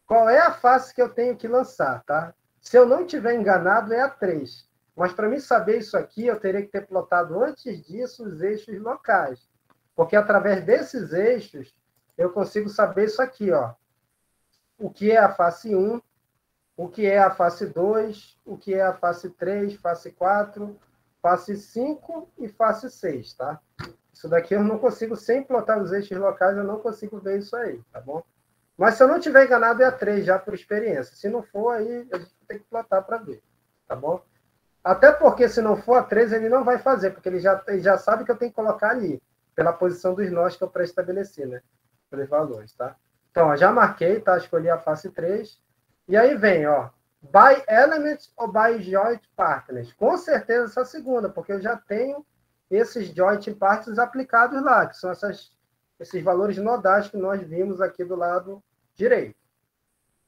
Qual é a face que eu tenho que lançar, tá? Se eu não tiver enganado, é a 3. Mas para mim saber isso aqui, eu teria que ter plotado antes disso os eixos locais. Porque através desses eixos, eu consigo saber isso aqui, ó. O que é a face 1, o que é a face 2, o que é a face 3, face 4, face 5 e face 6, tá? Isso daqui eu não consigo, sem plotar os eixos locais, eu não consigo ver isso aí, tá bom? Mas se eu não tiver enganado, é a 3 já por experiência. Se não for, aí a gente tem que plotar para ver, tá bom? Até porque se não for a 3, ele não vai fazer, porque ele já sabe que eu tenho que colocar ali, pela posição dos nós que eu pré-estabeleci, né? Pelos valores, tá? Então, ó, já marquei, tá? Escolhi a face 3. E aí vem, ó, by elements ou by joint partners. Com certeza essa segunda, porque eu já tenho esses joint partners aplicados lá, que são esses valores nodais que nós vimos aqui do lado direito.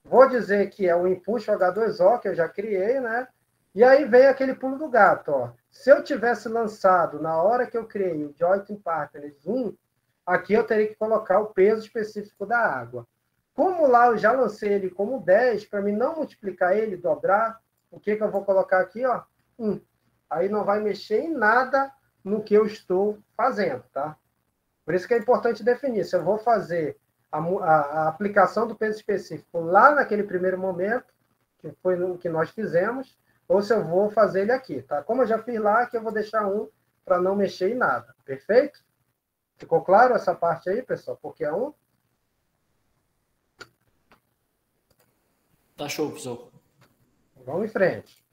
Vou dizer que é o Empuxo H2O, que eu já criei, né? E aí vem aquele pulo do gato, ó. Se eu tivesse lançado na hora que eu criei o Joint Partners 1, aqui eu teria que colocar o peso específico da água. Como lá eu já lancei ele como 10, para mim não multiplicar ele, dobrar, o que eu vou colocar aqui, ó? 1. Aí não vai mexer em nada no que eu estou fazendo, tá? Por isso que é importante definir se eu vou fazer a aplicação do peso específico lá naquele primeiro momento, que foi o que nós fizemos, ou se eu vou fazer ele aqui, tá? Como eu já fiz lá, aqui eu vou deixar 1 para não mexer em nada, perfeito? Ficou claro essa parte aí, pessoal? Porque é 1? Tá show, professor. Vamos em frente.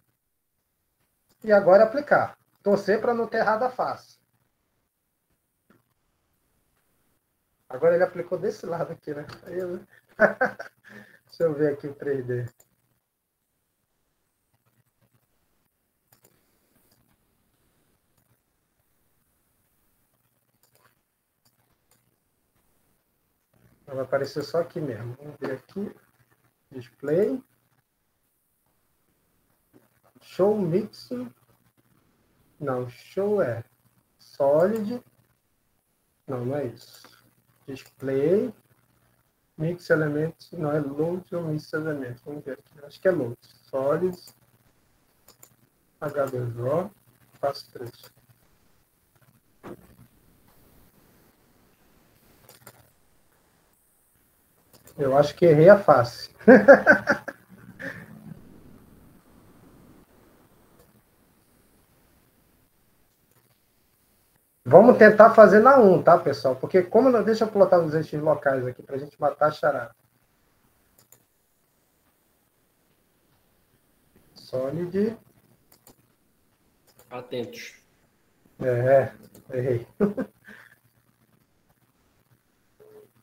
E agora aplicar. Torcer para não ter errado a face. Agora ele aplicou desse lado aqui, né? Aí eu... Deixa eu ver aqui o 3D. Vai aparecer só aqui mesmo. Vamos ver aqui. Display. Show Mix. Não, Show é Solid. Não, não é isso. Display. Mix Elements. Não, é Load ou Mix Elements. Vamos ver aqui. Acho que é Load. Solid. H2O. Passo 3. Eu acho que errei a face. Vamos tentar fazer na 1, tá, pessoal? Porque como não... Deixa eu plotar os eixos locais aqui para a gente matar a charada. Solid. Atentos. Errei.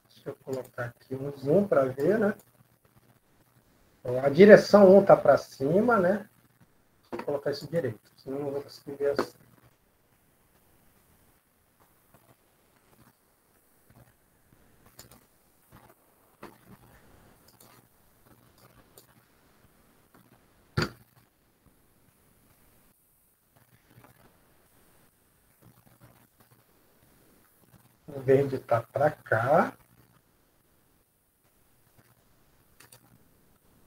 Deixa eu colocar aqui um zoom para ver, né? A direção 1 está para cima, né? Deixa eu colocar isso direito, senão não vou conseguir ver assim. O verde está para cá.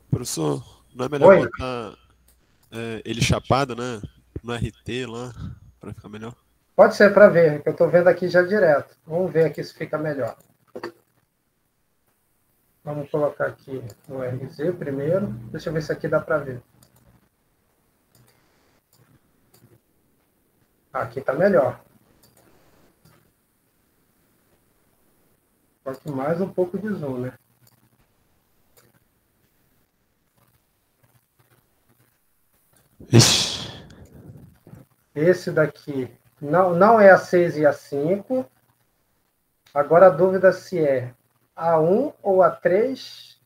Professor, Não é melhor Oi? botar ele chapado, né? No RT lá, pra ficar melhor. Pode ser para ver, que eu estou vendo aqui já direto. Vamos ver aqui se fica melhor. Vamos colocar aqui no RZ primeiro. Deixa eu ver se aqui dá para ver. Aqui está melhor. Só que mais um pouco de zoom, né? Ixi. Esse daqui não é a 6 e a 5. Agora a dúvida se é A1 ou A3,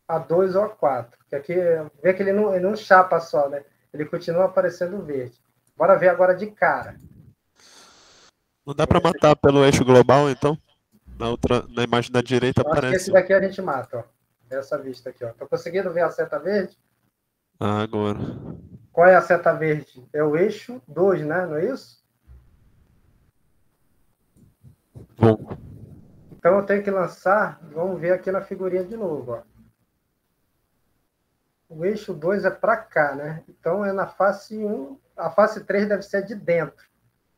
A2 ou A4. Porque aqui vê que ele não chapa só, né? Ele continua aparecendo verde. Bora ver agora de cara. Não dá pra matar pelo eixo global, então? Na imagem da direita Eu acho que esse aparece. daqui a gente mata, ó. Essa vista aqui, ó. Tô conseguindo ver a seta verde? Ah, agora. Qual é a seta verde? É o eixo 2, né? Não é isso? Bom. Então eu tenho que lançar, vamos ver aqui na figurinha de novo, ó. O eixo 2 é para cá, né? Então é na face 1. A face 3 deve ser de dentro.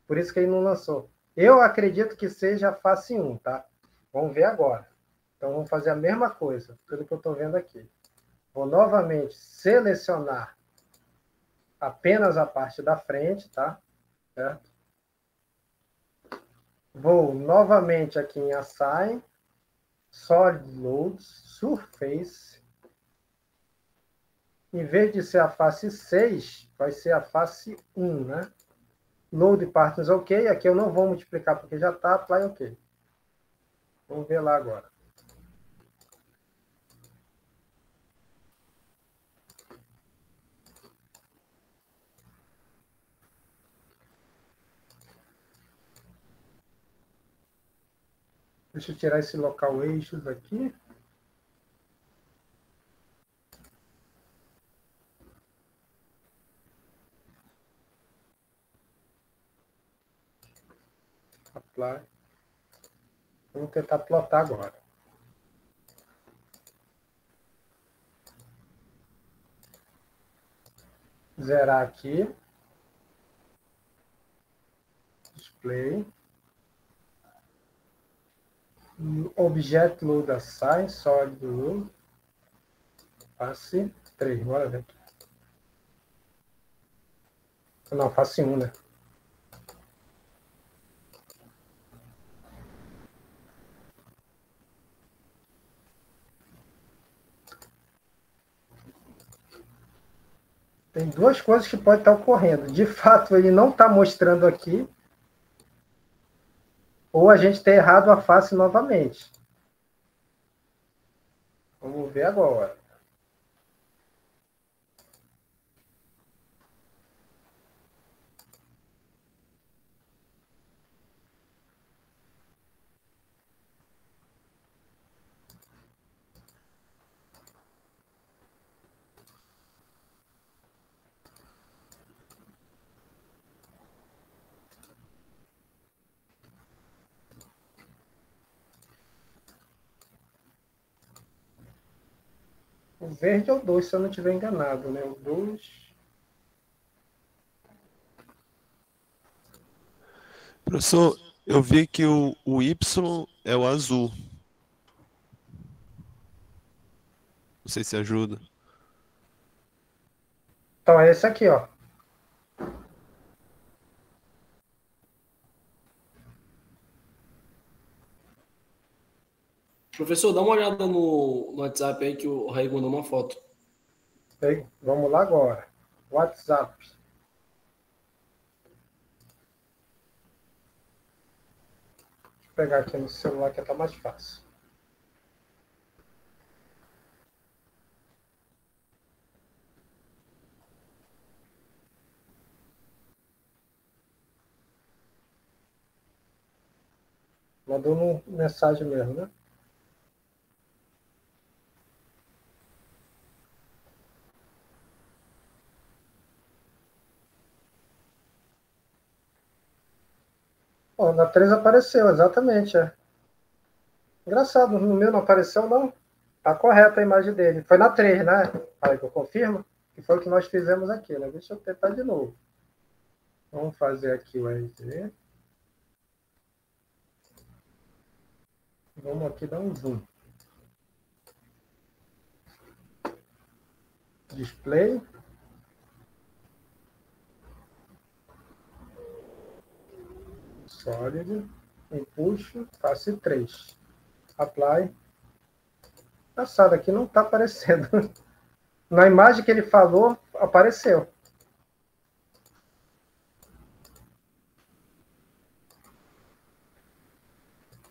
Por isso que ele não lançou. Eu acredito que seja a face 1, tá? Vamos ver agora. Então vamos fazer a mesma coisa, pelo que eu estou vendo aqui. Vou novamente selecionar apenas a parte da frente, tá? Certo? Vou novamente aqui em Assign, Solid Loads, Surface. Em vez de ser a face 6, vai ser a face 1, né? Load Partners OK. Aqui eu não vou multiplicar porque já está. Apply OK. Vamos ver lá agora. Deixa eu tirar esse local eixos aqui. Apply. Vamos tentar plotar agora. Zerar aqui. Display. Object Load Assign, Solid Load. Face 3. Bora ver aqui. Não, face 1, né? Tem duas coisas que podem estar ocorrendo. De fato, ele não está mostrando aqui. Ou a gente tem errado a face novamente. Vamos ver agora. O verde é o 2, se eu não estiver enganado, né? O 2. Professor, eu vi que o Y é o azul. Não sei se ajuda. Então é esse aqui, ó. Professor, dá uma olhada no WhatsApp aí que o Raí mandou uma foto. Aí, vamos lá agora. WhatsApp. Deixa eu pegar aqui no celular que tá mais fácil. Mandou no mensagem mesmo, né? Ó, na 3 apareceu, exatamente. É. Engraçado, no meu não apareceu, não. Tá correta a imagem dele. Foi na 3, né? Aí que eu confirmo. que foi o que nós fizemos aqui, né? Deixa eu tentar de novo. Vamos fazer aqui o RG. Vamos aqui dar um zoom. Display. Solid. Empuxo. Face 3. Apply. Engraçado, aqui não está aparecendo. Na imagem que ele falou, apareceu.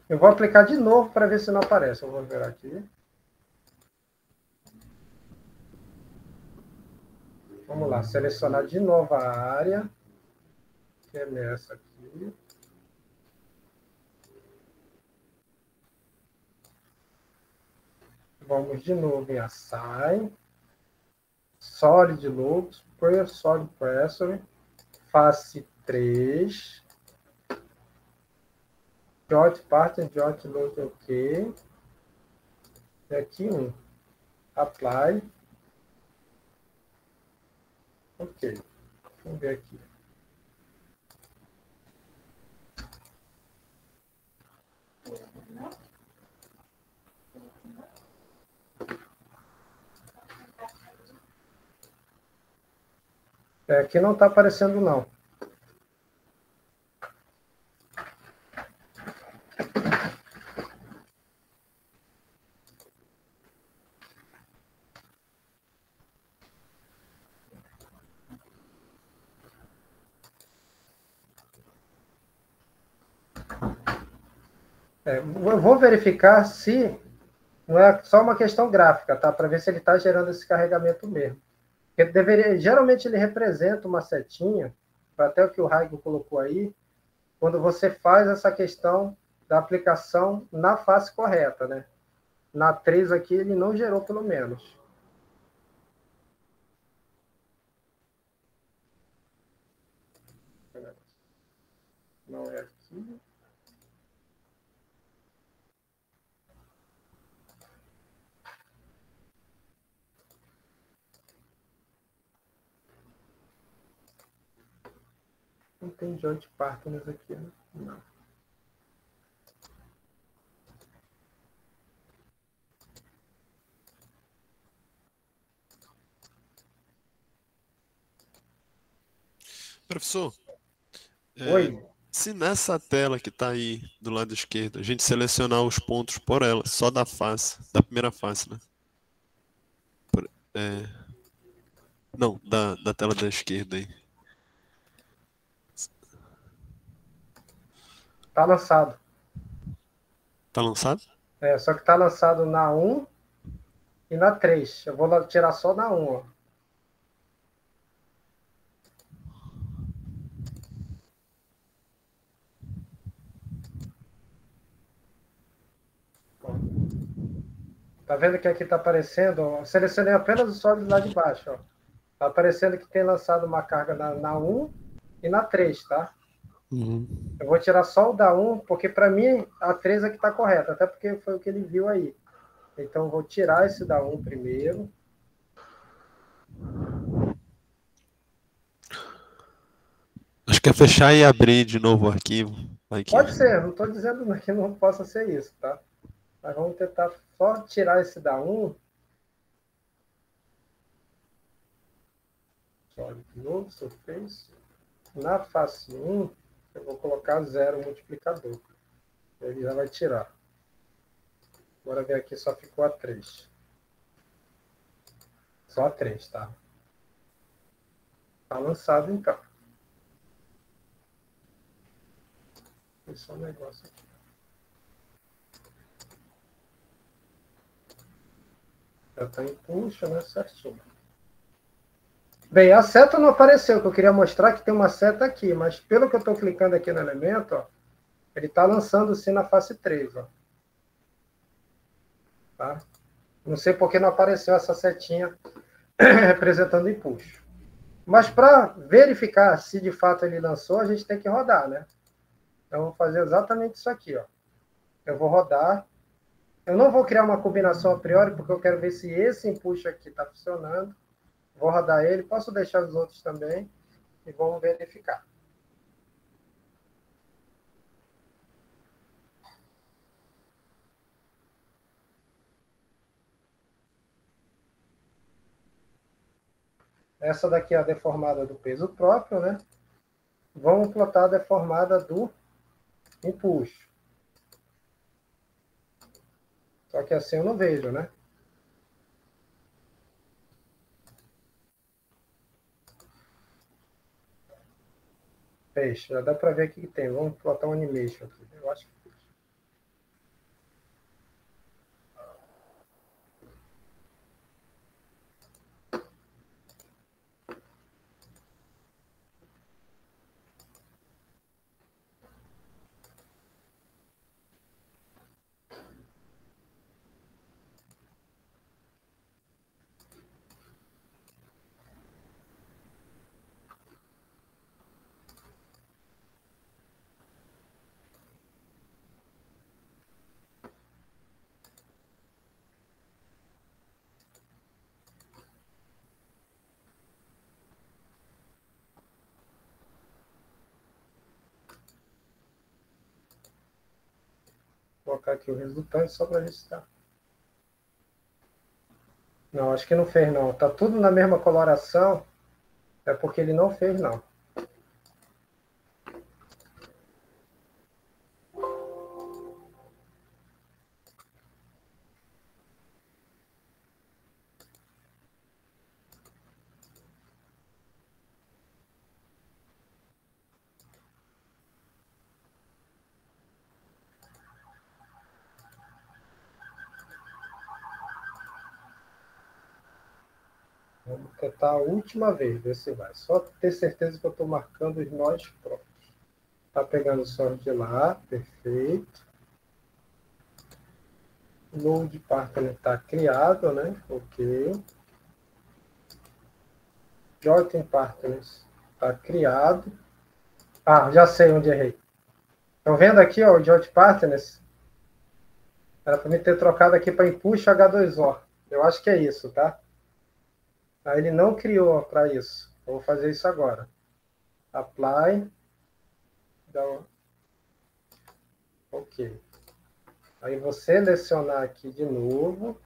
Eu vou aplicar de novo para ver se não aparece. Eu vou ver aqui. Vamos lá, selecionar de novo a área. Que é nessa aqui. Vamos de novo em Assign. Solid Looks, Solid Pressure. Face 3. Jot Pattern, Jot Load OK. E aqui um. Apply. Ok. Vamos ver aqui. Aqui não está aparecendo, não. Eu vou verificar se não é só uma questão gráfica, tá? Para ver se ele está gerando esse carregamento mesmo. Porque geralmente ele representa uma setinha, até o que o Raigo colocou aí, quando você faz essa questão da aplicação na face correta, né? Na 3 aqui ele não gerou pelo menos. Não é aqui. Não tem joint partners aqui, né? Não. Professor, Oi. se nessa tela que está aí do lado esquerdo, a gente selecionar os pontos por ela, só da face, da primeira face, né? Não, da tela da esquerda aí. Tá lançado. Tá lançado? Só que tá lançado na 1 e na 3. Eu vou tirar só na 1, ó. Tá vendo que aqui tá aparecendo? Ó, selecionei apenas os sólidos lá de baixo, ó. Tá aparecendo que tem lançado uma carga na 1 e na 3, tá? Uhum. Eu vou tirar só o da 1, porque para mim a 3 aqui tá correta, até porque foi o que ele viu aí. Então eu vou tirar esse da 1 primeiro. Acho que é fechar e abrir de novo o arquivo. Aqui. Pode ser, não estou dizendo que não possa ser isso, tá? Mas vamos tentar só tirar esse da 1. Solid novo, surface. Na face 1, eu vou colocar 0 multiplicador. Ele já vai tirar. Bora ver aqui, só ficou a 3. Só a 3, tá? Tá lançado, então. Tem só um negócio aqui. Já tá em puxa, né? Certinho. Bem, a seta não apareceu, que eu queria mostrar que tem uma seta aqui, mas pelo que eu estou clicando aqui no elemento, ó, ele está lançando sim na face 3. Ó. Tá? Não sei por que não apareceu essa setinha representando o empuxo. Mas para verificar se de fato ele lançou, a gente tem que rodar, né? Então, eu vou fazer exatamente isso aqui. Ó. Eu vou rodar. Eu não vou criar uma combinação a priori, porque eu quero ver se esse empuxo aqui está funcionando. Vou rodar ele, posso deixar os outros também e vamos verificar. Essa daqui é a deformada do peso próprio, né? Vamos plotar a deformada do empuxo. Só que assim eu não vejo, né? Peixe, já dá para ver o que tem. Vamos plotar um animation aqui. Eu acho que vou colocar aqui o resultante só para registrar. Não, acho que não fez não. Tá tudo na mesma coloração. É porque ele não fez não. Vamos tentar a última vez, ver se vai. Só ter certeza que eu estou marcando os nós próprios. Tá pegando o som de lá, perfeito. Load partner está criado, né? Ok. Join partners está criado. Ah, já sei onde errei. Estão vendo aqui, ó, o Join partners? Era para me ter trocado aqui para Impush H2O. Eu acho que é isso, tá? Aí ele não criou para isso. Eu vou fazer isso agora. Apply. Ok. Aí vou selecionar aqui de novo.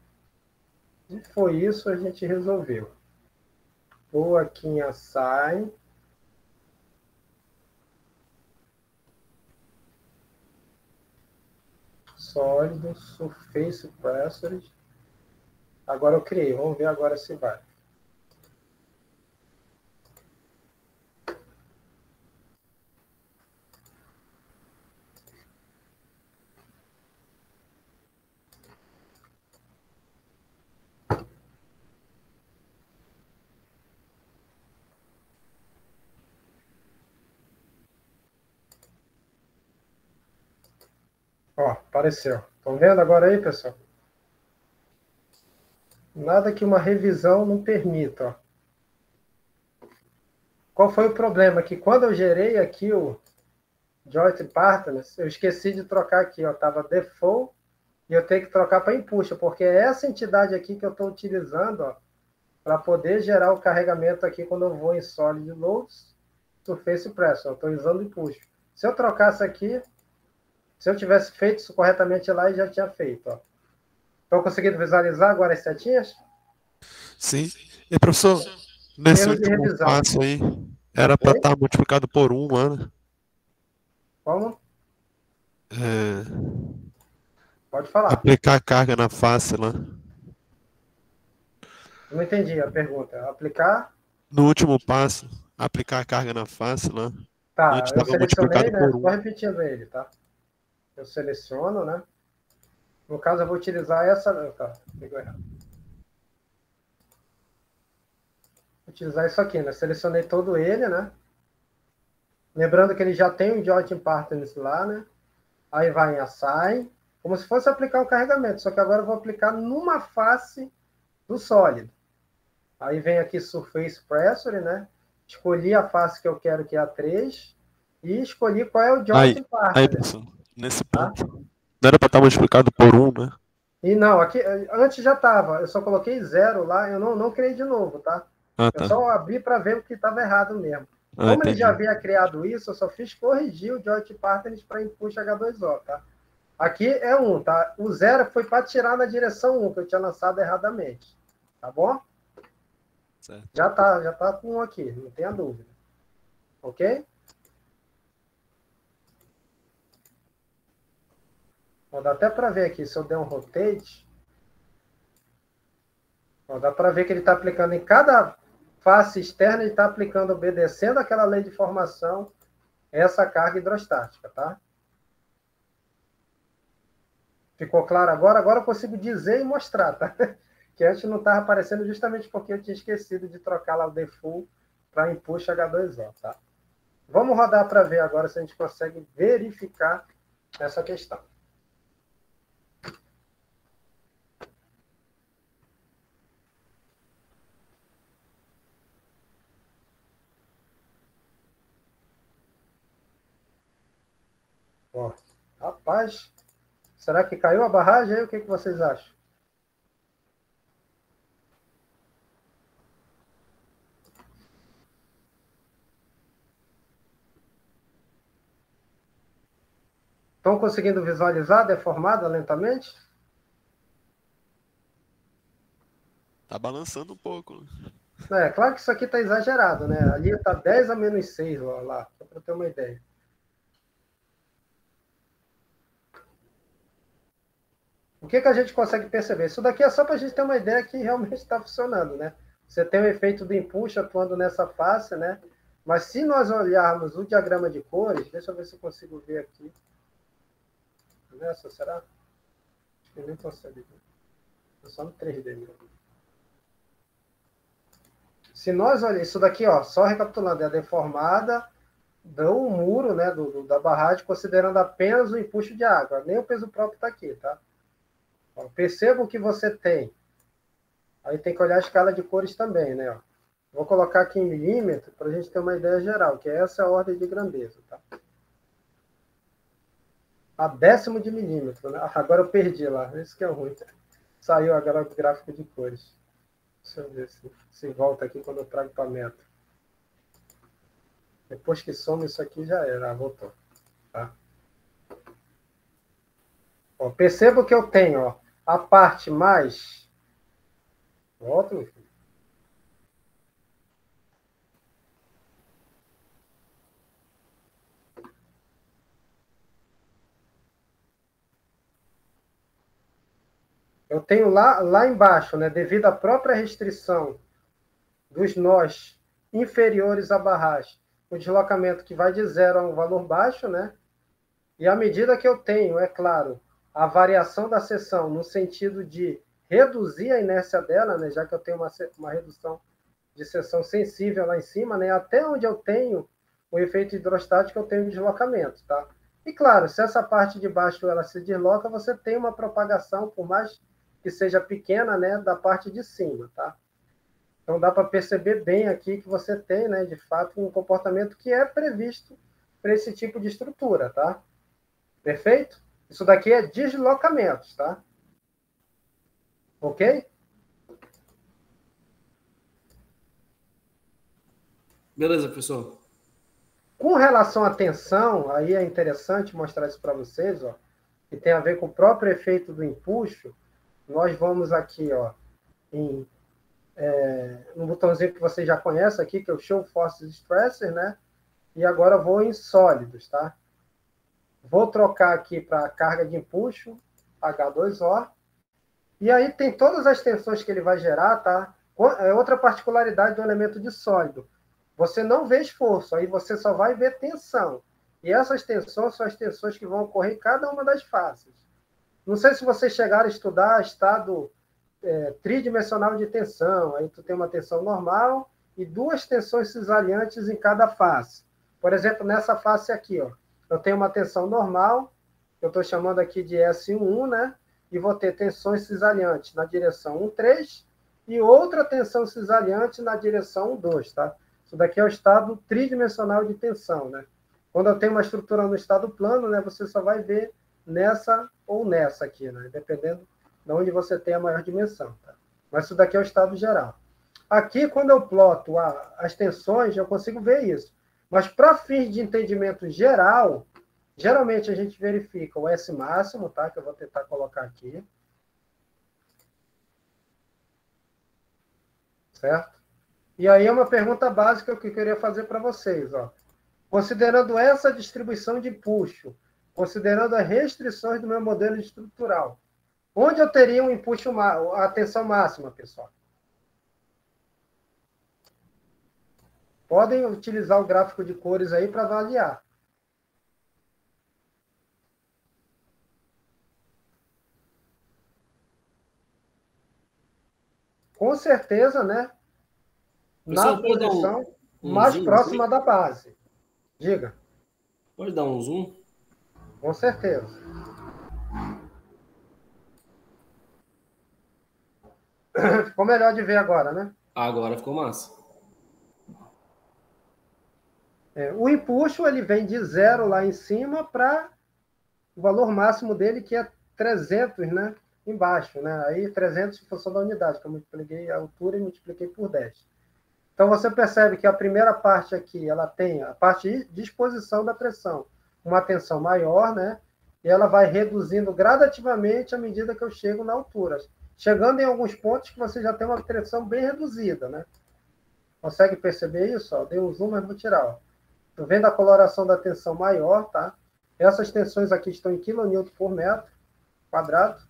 E foi isso, a gente resolveu. Vou aqui em Assign. Sólido, Surface Pressure. Agora eu criei. Vamos ver agora se vai. Ó, apareceu. Estão vendo agora aí, pessoal? Nada que uma revisão não permita. Ó. Qual foi o problema? Que quando eu gerei aqui o Joint Partners, eu esqueci de trocar aqui. Estava default e eu tenho que trocar para Impuxa, porque é essa entidade aqui que eu estou utilizando para poder gerar o carregamento aqui quando eu vou em Solid Loads, Surface Pressure. Eu estou usando Impuxa. Se eu trocasse aqui, se eu tivesse feito isso corretamente lá, eu já tinha feito. Estão conseguindo visualizar agora as setinhas? Sim. E, professor, nesse Erro de último revisão. passo aí, era para estar multiplicado por 1, né? Como? É, Pode falar. aplicar a carga na face lá. Não entendi a pergunta. Aplicar? No último passo, aplicar a carga na face lá. Tá, Antes eu estava selecionei, multiplicado né? por 1. Só repetindo ele, tá? Eu seleciono, né? No caso, eu vou utilizar essa... Tá, pegou errado. Vou utilizar isso aqui, né? Selecionei todo ele, né? Lembrando que ele já tem o Joint Partners lá, né? Aí vai em Assign, como se fosse aplicar um carregamento, só que agora eu vou aplicar numa face do sólido. Aí vem aqui Surface Pressure, né? Escolhi a face que eu quero, que é a 3, e escolhi qual é o Joint Aí, Partner. professor, nesse ponto. Não era para estar multiplicado por 1, né? E não, aqui antes já estava, eu só coloquei 0 lá, eu não criei de novo, tá? Ah, Eu tá. só abri para ver o que estava errado mesmo. Ah, Como ele já entendi. havia criado isso, eu só fiz corrigir o Joint Patterns para Impulse H2O, tá? Aqui é 1, tá? O 0 foi para tirar na direção 1, que eu tinha lançado erradamente. Tá bom? Certo. Já tá com 1 aqui, não tenha dúvida. Ok? Ó, dá até para ver aqui, se eu der um rotate, ó, dá para ver que ele está aplicando em cada face externa, ele está aplicando, obedecendo aquela lei de formação, essa carga hidrostática, tá? Ficou claro agora? Agora eu consigo dizer e mostrar, tá? Que antes não estava aparecendo justamente porque eu tinha esquecido de trocar lá o default para Impulse H2O, tá? Vamos rodar para ver agora se a gente consegue verificar essa questão. Ó, rapaz, será que caiu a barragem aí? O que vocês acham? Estão conseguindo visualizar deformada lentamente? Tá balançando um pouco. É, claro que isso aqui está exagerado, né? Ali está 10 a menos 6, ó, lá, só para ter uma ideia. O que a gente consegue perceber? Isso daqui é só para a gente ter uma ideia que realmente está funcionando, né? Você tem o efeito do impulso atuando nessa face, né? Mas se nós olharmos o diagrama de cores, deixa eu ver se eu consigo ver aqui. Nessa, será? Acho que nem consegue ver. É só no 3D mesmo. Se nós olharmos isso daqui, ó, só recapitulando, é a deformada do muro, né, da barragem, considerando apenas o impulso de água. Nem o peso próprio está aqui, tá? Ó, perceba o que você tem. Aí tem que olhar a escala de cores também, né? Ó. Vou colocar aqui em milímetro para a gente ter uma ideia geral, que essa é a ordem de grandeza, tá? A décimo de milímetro, né? Agora eu perdi lá, isso que é ruim. Saiu agora o gráfico de cores. Deixa eu ver se volta aqui quando eu trago para metro. Depois que soma isso aqui já era, voltou. Tá? Ó, perceba que eu tenho, ó, a parte mais... Volta, meu filho. Eu tenho lá embaixo, né, devido à própria restrição dos nós inferiores à barragem, o deslocamento que vai de 0 a um valor baixo, né? E à medida que eu tenho, é claro, a variação da seção no sentido de reduzir a inércia dela, né, já que eu tenho uma redução de seção sensível lá em cima, né, até onde eu tenho o efeito hidrostático, eu tenho deslocamento, tá? E claro, se essa parte de baixo ela se desloca, você tem uma propagação, por mais que seja pequena, né, da parte de cima, tá? Então dá para perceber bem aqui que você tem, né, de fato, um comportamento que é previsto para esse tipo de estrutura, tá? Perfeito? Isso daqui é deslocamentos, tá? Ok? Beleza, professor. Com relação à tensão, aí é interessante mostrar isso para vocês, ó, que tem a ver com o próprio efeito do impulso. Nós vamos aqui, ó, no botãozinho que você já conhece aqui, que é o Show Forces Stressor, né? E agora eu vou em sólidos, tá? Vou trocar aqui para carga de impulso, H2O. E aí tem todas as tensões que ele vai gerar, tá? É outra particularidade do elemento de sólido. Você não vê esforço, aí você só vai ver tensão. E essas tensões são as tensões que vão ocorrer em cada uma das faces. Não sei se vocês chegaram a estudar estado tridimensional de tensão. Aí tu tem uma tensão normal e duas tensões cisaliantes em cada face. Por exemplo, nessa face aqui, ó, eu tenho uma tensão normal, eu estou chamando aqui de S1, né? E vou ter tensões cisaliantes na direção 1,3 e outra tensão cisaliante na direção 1,2, tá? Isso daqui é o estado tridimensional de tensão, né? Quando eu tenho uma estrutura no estado plano, né, você só vai ver nessa ou nessa aqui, né? Dependendo de onde você tem a maior dimensão, tá? Mas isso daqui é o estado geral. Aqui, quando eu ploto as tensões, eu consigo ver isso. Mas para fins de entendimento geral, geralmente a gente verifica o S máximo, tá? Que eu vou tentar colocar aqui. Certo? E aí é uma pergunta básica que eu queria fazer para vocês, ó. Considerando essa distribuição de empuxo, considerando as restrições do meu modelo estrutural, onde eu teria um empuxo, a tensão máxima, pessoal? Podem utilizar o gráfico de cores aí para avaliar. Com certeza, né? Na posição mais próxima da base. Diga. Pode dar um zoom? Com certeza. Ficou melhor de ver agora, né? Agora ficou massa. O empuxo ele vem de 0 lá em cima para o valor máximo dele, que é 300, né? Embaixo, né? Aí 300 em função da unidade, que eu multipliquei a altura e multipliquei por 10. Então você percebe que a primeira parte aqui, ela tem a parte de disposição da pressão, uma tensão maior, né? E ela vai reduzindo gradativamente à medida que eu chego na altura. Chegando em alguns pontos que você já tem uma tensão bem reduzida, né? Consegue perceber isso? Ó, dei um zoom, mas vou tirar. Ó. Tô vendo a coloração da tensão maior, tá? Essas tensões aqui estão em kN por metro quadrado.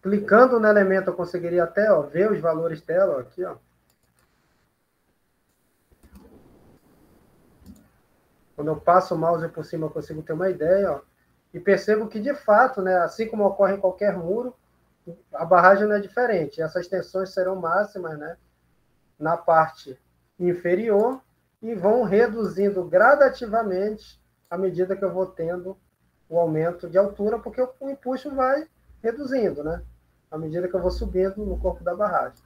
Clicando no elemento, eu conseguiria até ver os valores dela, ó, aqui, ó. Quando eu passo o mouse por cima, eu consigo ter uma ideia, ó. E percebo que, de fato, né, assim como ocorre em qualquer muro, a barragem não é diferente. Essas tensões serão máximas, né, na parte inferior e vão reduzindo gradativamente à medida que eu vou tendo o aumento de altura, porque o empuxo vai reduzindo, né, à medida que eu vou subindo no corpo da barragem.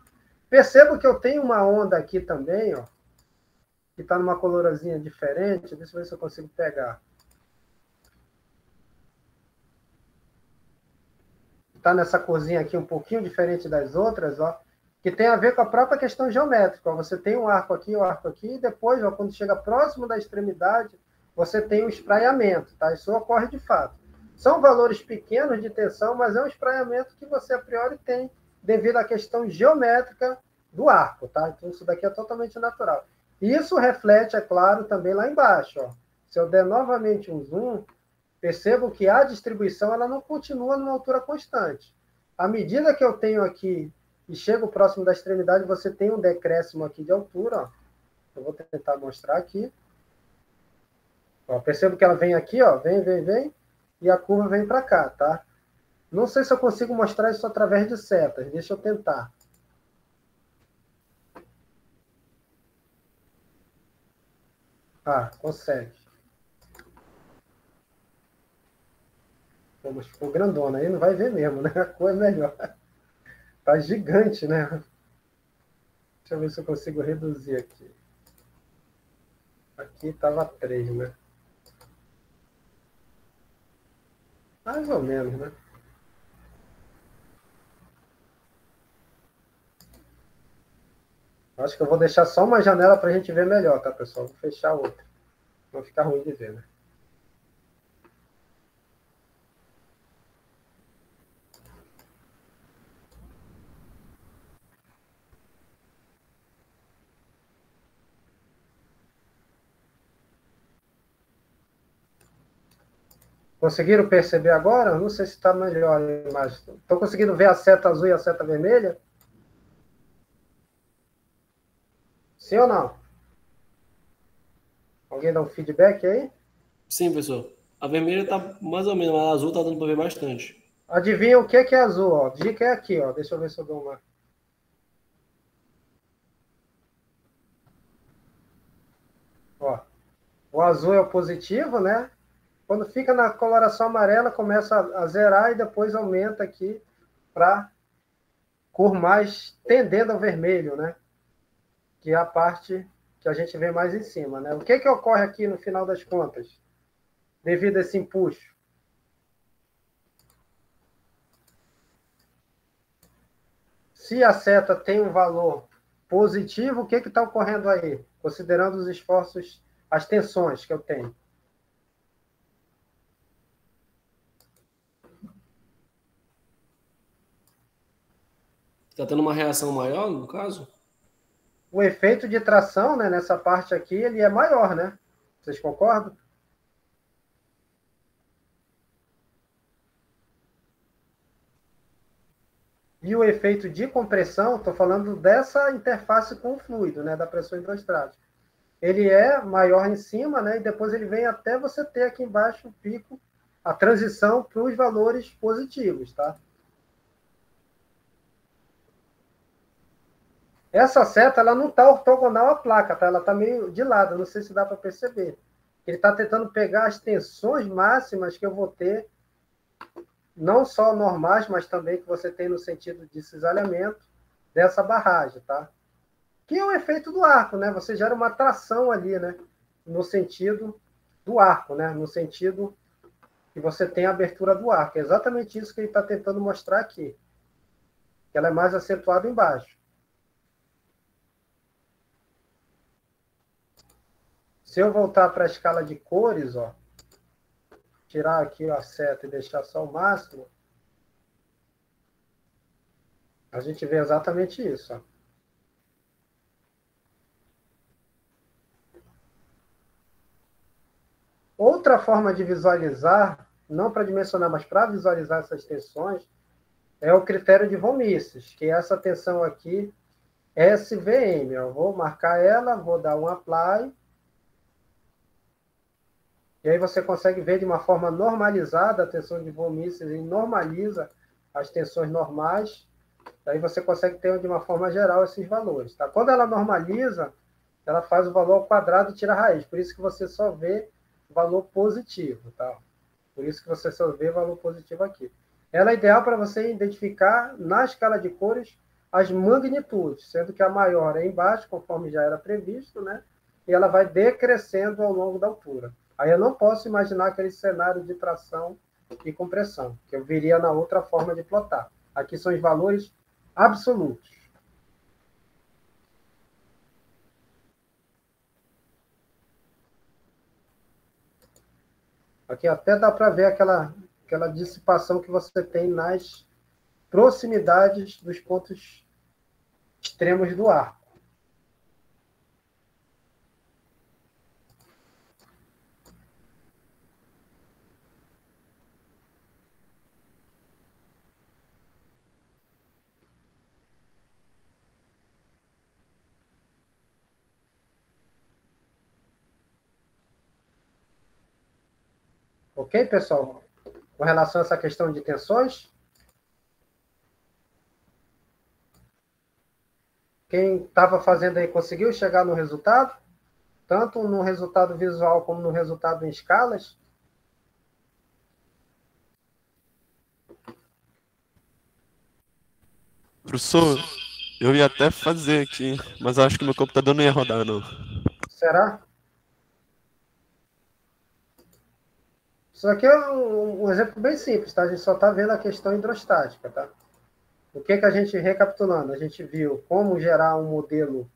Percebo que eu tenho uma onda aqui também, ó, que está numa colorazinha diferente. Deixa eu ver se eu consigo pegar. Está nessa corzinha aqui um pouquinho diferente das outras, ó, que tem a ver com a própria questão geométrica. Ó. Você tem um arco aqui, e depois, ó, quando chega próximo da extremidade, você tem um espraiamento. Tá? Isso ocorre de fato. São valores pequenos de tensão, mas é um espraiamento que você, a priori, tem devido à questão geométrica do arco. Tá? Então, isso daqui é totalmente natural. Isso reflete, é claro, também lá embaixo. Ó. Se eu der novamente um zoom, percebo que a distribuição ela não continua numa altura constante. À medida que eu tenho aqui e chego próximo da extremidade, você tem um decréscimo aqui de altura. Ó. Eu vou tentar mostrar aqui. Ó, percebo que ela vem aqui, ó, vem, e a curva vem para cá, tá? Não sei se eu consigo mostrar isso através de setas. Deixa eu tentar. Ah, consegue. Pô, mas ficou grandona. Aí não vai ver mesmo, né? A cor é melhor. Tá gigante, né? Deixa eu ver se eu consigo reduzir aqui. Aqui estava 3, né? Mais ou menos, né? Acho que eu vou deixar só uma janela para a gente ver melhor, tá, pessoal? Vou fechar outra. Não ficar ruim de ver, né? Conseguiram perceber agora? Não sei se está melhor a imagem. Estão conseguindo ver a seta azul e a seta vermelha? Sim ou não? Alguém dá um feedback aí? Sim, professor. A vermelha está mais ou menos, mas a azul está dando para ver bastante. Adivinha o que é azul? Ó? Dica é aqui, ó. Deixa eu ver se eu dou uma. Ó. O azul é o positivo, né? Quando fica na coloração amarela, começa a zerar e depois aumenta aqui para cor mais tendendo ao vermelho, né? Que é a parte que a gente vê mais em cima, né? O que que ocorre aqui no final das contas? Devido a esse empuxo? Se a seta tem um valor positivo, o que está ocorrendo aí? Considerando os esforços, as tensões que eu tenho. Está tendo uma reação maior, no caso? O efeito de tração, né, nessa parte aqui, ele é maior, né? Vocês concordam? E o efeito de compressão, estou falando dessa interface com o fluido, né, da pressão hidrostática. Ele é maior em cima, né, e depois ele vem até você ter aqui embaixo o pico, a transição para os valores positivos, tá? Essa seta, ela não está ortogonal à placa, tá? Ela está meio de lado, não sei se dá para perceber. Ele está tentando pegar as tensões máximas que eu vou ter, não só normais, mas também que você tem no sentido de cisalhamento dessa barragem, tá? Que é o efeito do arco, né? Você gera uma tração ali, né? No sentido do arco, né? No sentido que você tem a abertura do arco. É exatamente isso que ele está tentando mostrar aqui. Que ela é mais acentuada embaixo. Se eu voltar para a escala de cores, ó, tirar aqui a seta e deixar só o máximo, a gente vê exatamente isso. Ó. Outra forma de visualizar, não para dimensionar, mas para visualizar essas tensões, é o critério de von Mises, que é essa tensão aqui, SVM. Eu vou marcar ela, vou dar um apply, e aí você consegue ver de uma forma normalizada a tensão de von Mises, ele normaliza as tensões normais, aí você consegue ter de uma forma geral esses valores. Tá? Quando ela normaliza, ela faz o valor ao quadrado e tira a raiz, por isso que você só vê valor positivo. Tá? Por isso que você só vê valor positivo aqui. Ela é ideal para você identificar, na escala de cores, as magnitudes, sendo que a maior é embaixo, conforme já era previsto, né? E ela vai decrescendo ao longo da altura. Aí eu não posso imaginar aquele cenário de tração e compressão, que eu viria na outra forma de plotar. Aqui são os valores absolutos. Aqui até dá para ver aquela dissipação que você tem nas proximidades dos pontos extremos do arco. Ok, pessoal? Com relação a essa questão de tensões? Quem estava fazendo aí conseguiu chegar no resultado? Tanto no resultado visual como no resultado em escalas? Professor, eu ia até fazer aqui, mas acho que meu computador não ia rodar, não. Será? Isso aqui é um exemplo bem simples, tá? A gente só está vendo a questão hidrostática, tá? O que a gente, recapitulando, a gente viu como gerar um modelo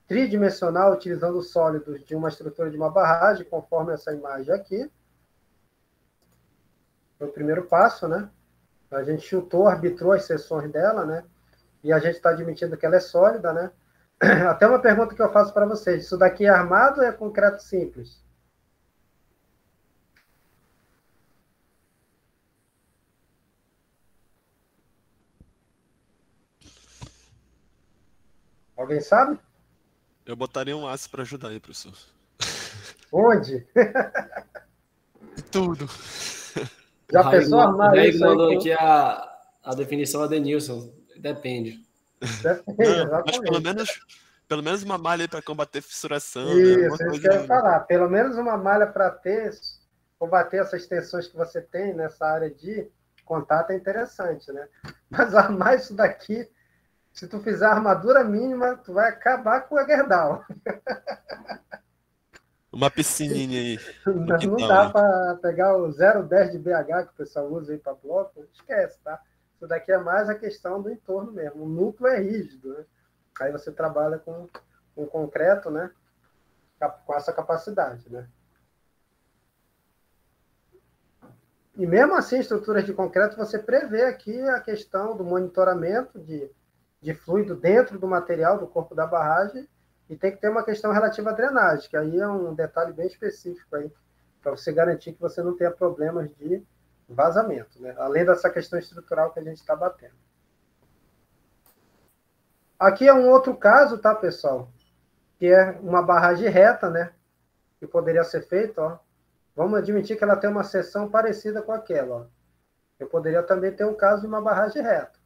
tridimensional utilizando sólidos de uma estrutura de uma barragem, conforme essa imagem aqui. Foi o primeiro passo, né? A gente chutou, arbitrou as seções dela, né? E a gente está admitindo que ela é sólida, né? Até uma pergunta que eu faço para vocês. Isso daqui é armado ou é concreto simples? Alguém sabe? Eu botaria um aço para ajudar aí, professor. Onde? Tudo. Já pensou armar isso aí? Mandou aqui a definição a Denilson. Depende. Depende, Não, mas exatamente. pelo menos uma malha aí para combater fissuração. Isso, né? isso que eu ia falar. Pelo menos uma malha para combater essas tensões que você tem nessa área de contato é interessante, né? Mas armar isso daqui, se tu fizer a armadura mínima, tu vai acabar com o Gerdau. Uma piscininha aí. Não dá para pegar o 0,10 de BH que o pessoal usa aí para bloco, esquece, tá? Isso daqui é mais a questão do entorno mesmo. O núcleo é rígido, né? Aí você trabalha com concreto, né? Com essa capacidade, né? E mesmo assim, estruturas de concreto, você prevê aqui a questão do monitoramento de fluido dentro do material, do corpo da barragem, e tem que ter uma questão relativa à drenagem, que aí é um detalhe bem específico aí, para você garantir que você não tenha problemas de vazamento, né? Além dessa questão estrutural que a gente está batendo. Aqui é um outro caso, tá, pessoal? Que é uma barragem reta, né? Que poderia ser feita, ó. Vamos admitir que ela tem uma seção parecida com aquela, ó. Eu poderia também ter um caso de uma barragem reta.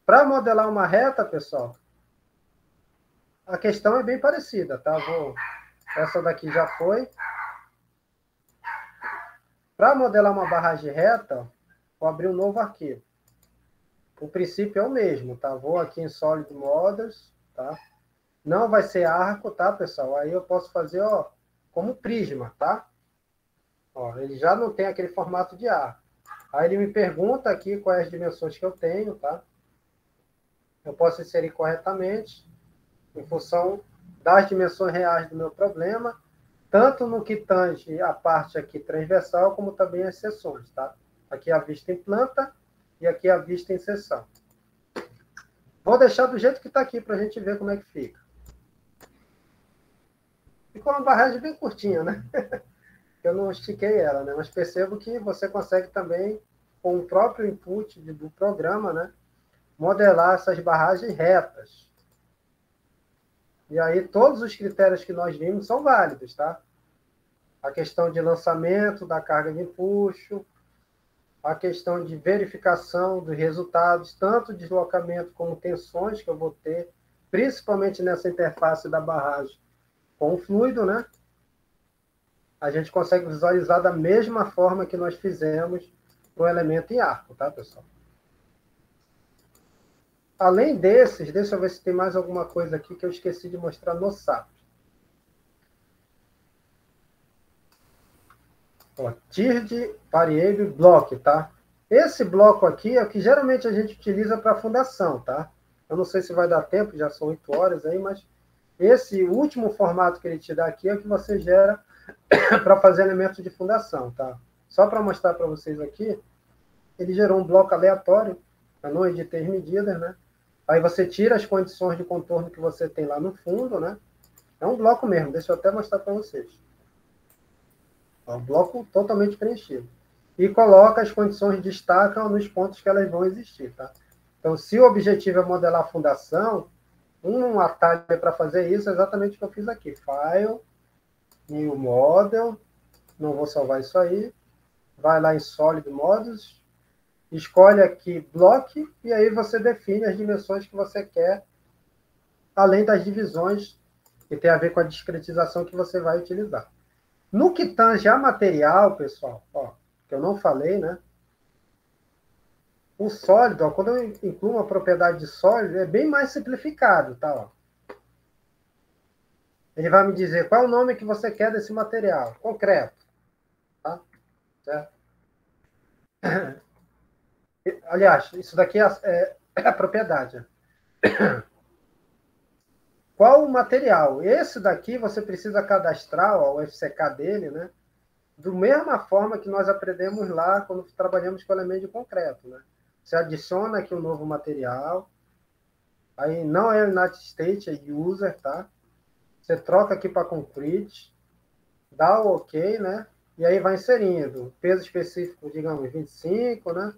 Para modelar uma reta, pessoal, a questão é bem parecida, tá? Essa daqui já foi. Para modelar uma barragem reta, vou abrir um novo arquivo. O princípio é o mesmo, tá? Vou aqui em Solid Models, tá? Não vai ser arco, tá, pessoal? Aí eu posso fazer, ó, como prisma, tá? Ó, ele já não tem aquele formato de arco. Aí ele me pergunta aqui quais as dimensões que eu tenho, tá? Eu posso inserir corretamente em função das dimensões reais do meu problema, tanto no que tange a parte aqui transversal, como também as seções, tá? Aqui a vista em planta e aqui a vista em seção. Vou deixar do jeito que está aqui para a gente ver como é que fica. Ficou uma barragem bem curtinha, né? Eu não estiquei ela, né? Mas percebo que você consegue também, com o próprio input do programa, né? Modelar essas barragens retas. E aí todos os critérios que nós vimos são válidos, tá? A questão de lançamento da carga de empuxo, a questão de verificação dos resultados, tanto deslocamento como tensões que eu vou ter, principalmente nessa interface da barragem com o fluido, né? A gente consegue visualizar da mesma forma que nós fizemos no elemento em arco, tá, pessoal? Além desses, deixa eu ver se tem mais alguma coisa aqui que eu esqueci de mostrar no SAP. Ó, TIRD Variable Block, tá? Esse bloco aqui é o que geralmente a gente utiliza para fundação, tá? Eu não sei se vai dar tempo, já são 8 horas aí, mas esse último formato que ele te dá aqui é o que você gera para fazer elementos de fundação, tá? Só para mostrar para vocês aqui, ele gerou um bloco aleatório, eu não editei as medidas, né? Aí você tira as condições de contorno que você tem lá no fundo, né? É um bloco mesmo, deixa eu até mostrar para vocês. É um bloco totalmente preenchido. E coloca as condições, destacam nos pontos que elas vão existir, tá? Então, se o objetivo é modelar a fundação, um atalho para fazer isso é exatamente o que eu fiz aqui. File, New Model, não vou salvar isso aí. Vai lá em Solid Models, escolhe aqui Block, e aí você define as dimensões que você quer, além das divisões que tem a ver com a discretização que você vai utilizar. No que tange a material, pessoal, ó, que eu não falei, né? O sólido, ó, quando eu incluo uma propriedade de sólido, é bem mais simplificado, tá? Ó. Ele vai me dizer qual é o nome que você quer desse material, concreto, tá? Certo? Aliás, isso daqui é a propriedade. Qual o material? Esse daqui você precisa cadastrar, ó, o FCK dele, né? Da mesma forma que nós aprendemos lá quando trabalhamos com elemento de concreto, né? Você adiciona aqui um novo material, aí não é United States, é User, tá? Você troca aqui para Concrete, dá o OK, né? E aí vai inserindo peso específico, digamos, 25, né?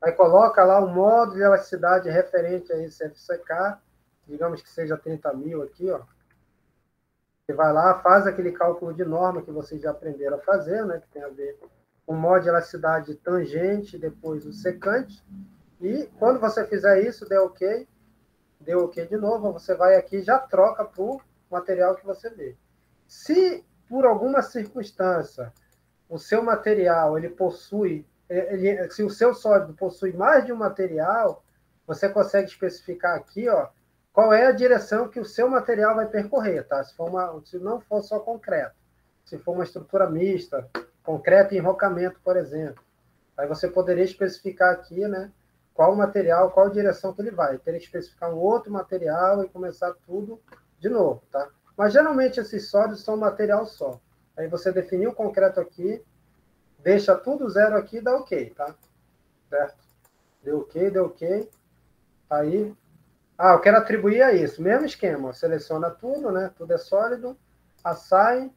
Aí coloca lá o modo de elasticidade referente a esse FCK, digamos que seja 30.000 aqui, ó. Você vai lá, faz aquele cálculo de norma que vocês já aprenderam a fazer, né? Que tem a ver com o modo de elasticidade tangente, depois o secante. E quando você fizer isso, deu OK de novo, você vai aqui e já troca para o material que você vê. Se por alguma circunstância o seu material ele possui, se o seu sólido possui mais de um material, você consegue especificar aqui, ó, qual é a direção que o seu material vai percorrer, tá? Se não for só concreto, se for uma estrutura mista, concreto e enrocamento, por exemplo, aí você poderia especificar aqui, né, qual material, qual direção que ele vai. Teria que especificar um outro material e começar tudo de novo, tá? Mas geralmente esses sólidos são material só. Aí você definiu o concreto aqui, deixa tudo zero aqui e dá ok, tá? Certo? Deu ok. Aí, eu quero atribuir a isso. Mesmo esquema, seleciona tudo, né? Tudo é sólido, assign,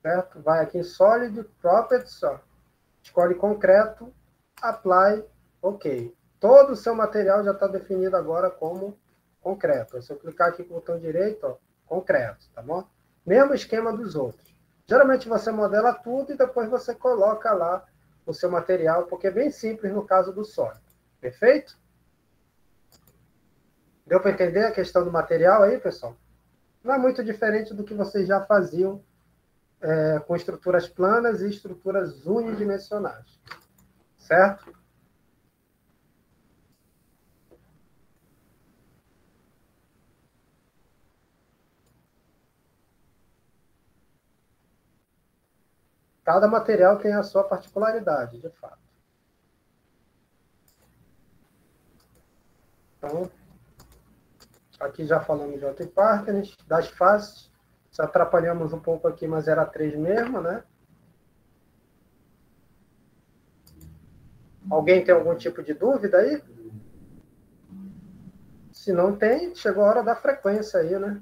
certo? Vai aqui em Solid, Properties, ó. Escolhe concreto, apply, ok. Todo o seu material já está definido agora como concreto. Se eu clicar aqui com o botão direito, ó, concreto, tá bom? Mesmo esquema dos outros. Geralmente você modela tudo e depois você coloca lá o seu material, porque é bem simples no caso do sólido. Perfeito? Deu para entender a questão do material aí, pessoal? Não é muito diferente do que vocês já faziam com estruturas planas e estruturas unidimensionais. Certo? Cada material tem a sua particularidade, de fato. Então, aqui já falamos de auto partners, das faces. Se atrapalhamos um pouco aqui, mas era 3 mesmo, né? Alguém tem algum tipo de dúvida aí? Se não tem, chegou a hora da frequência aí, né?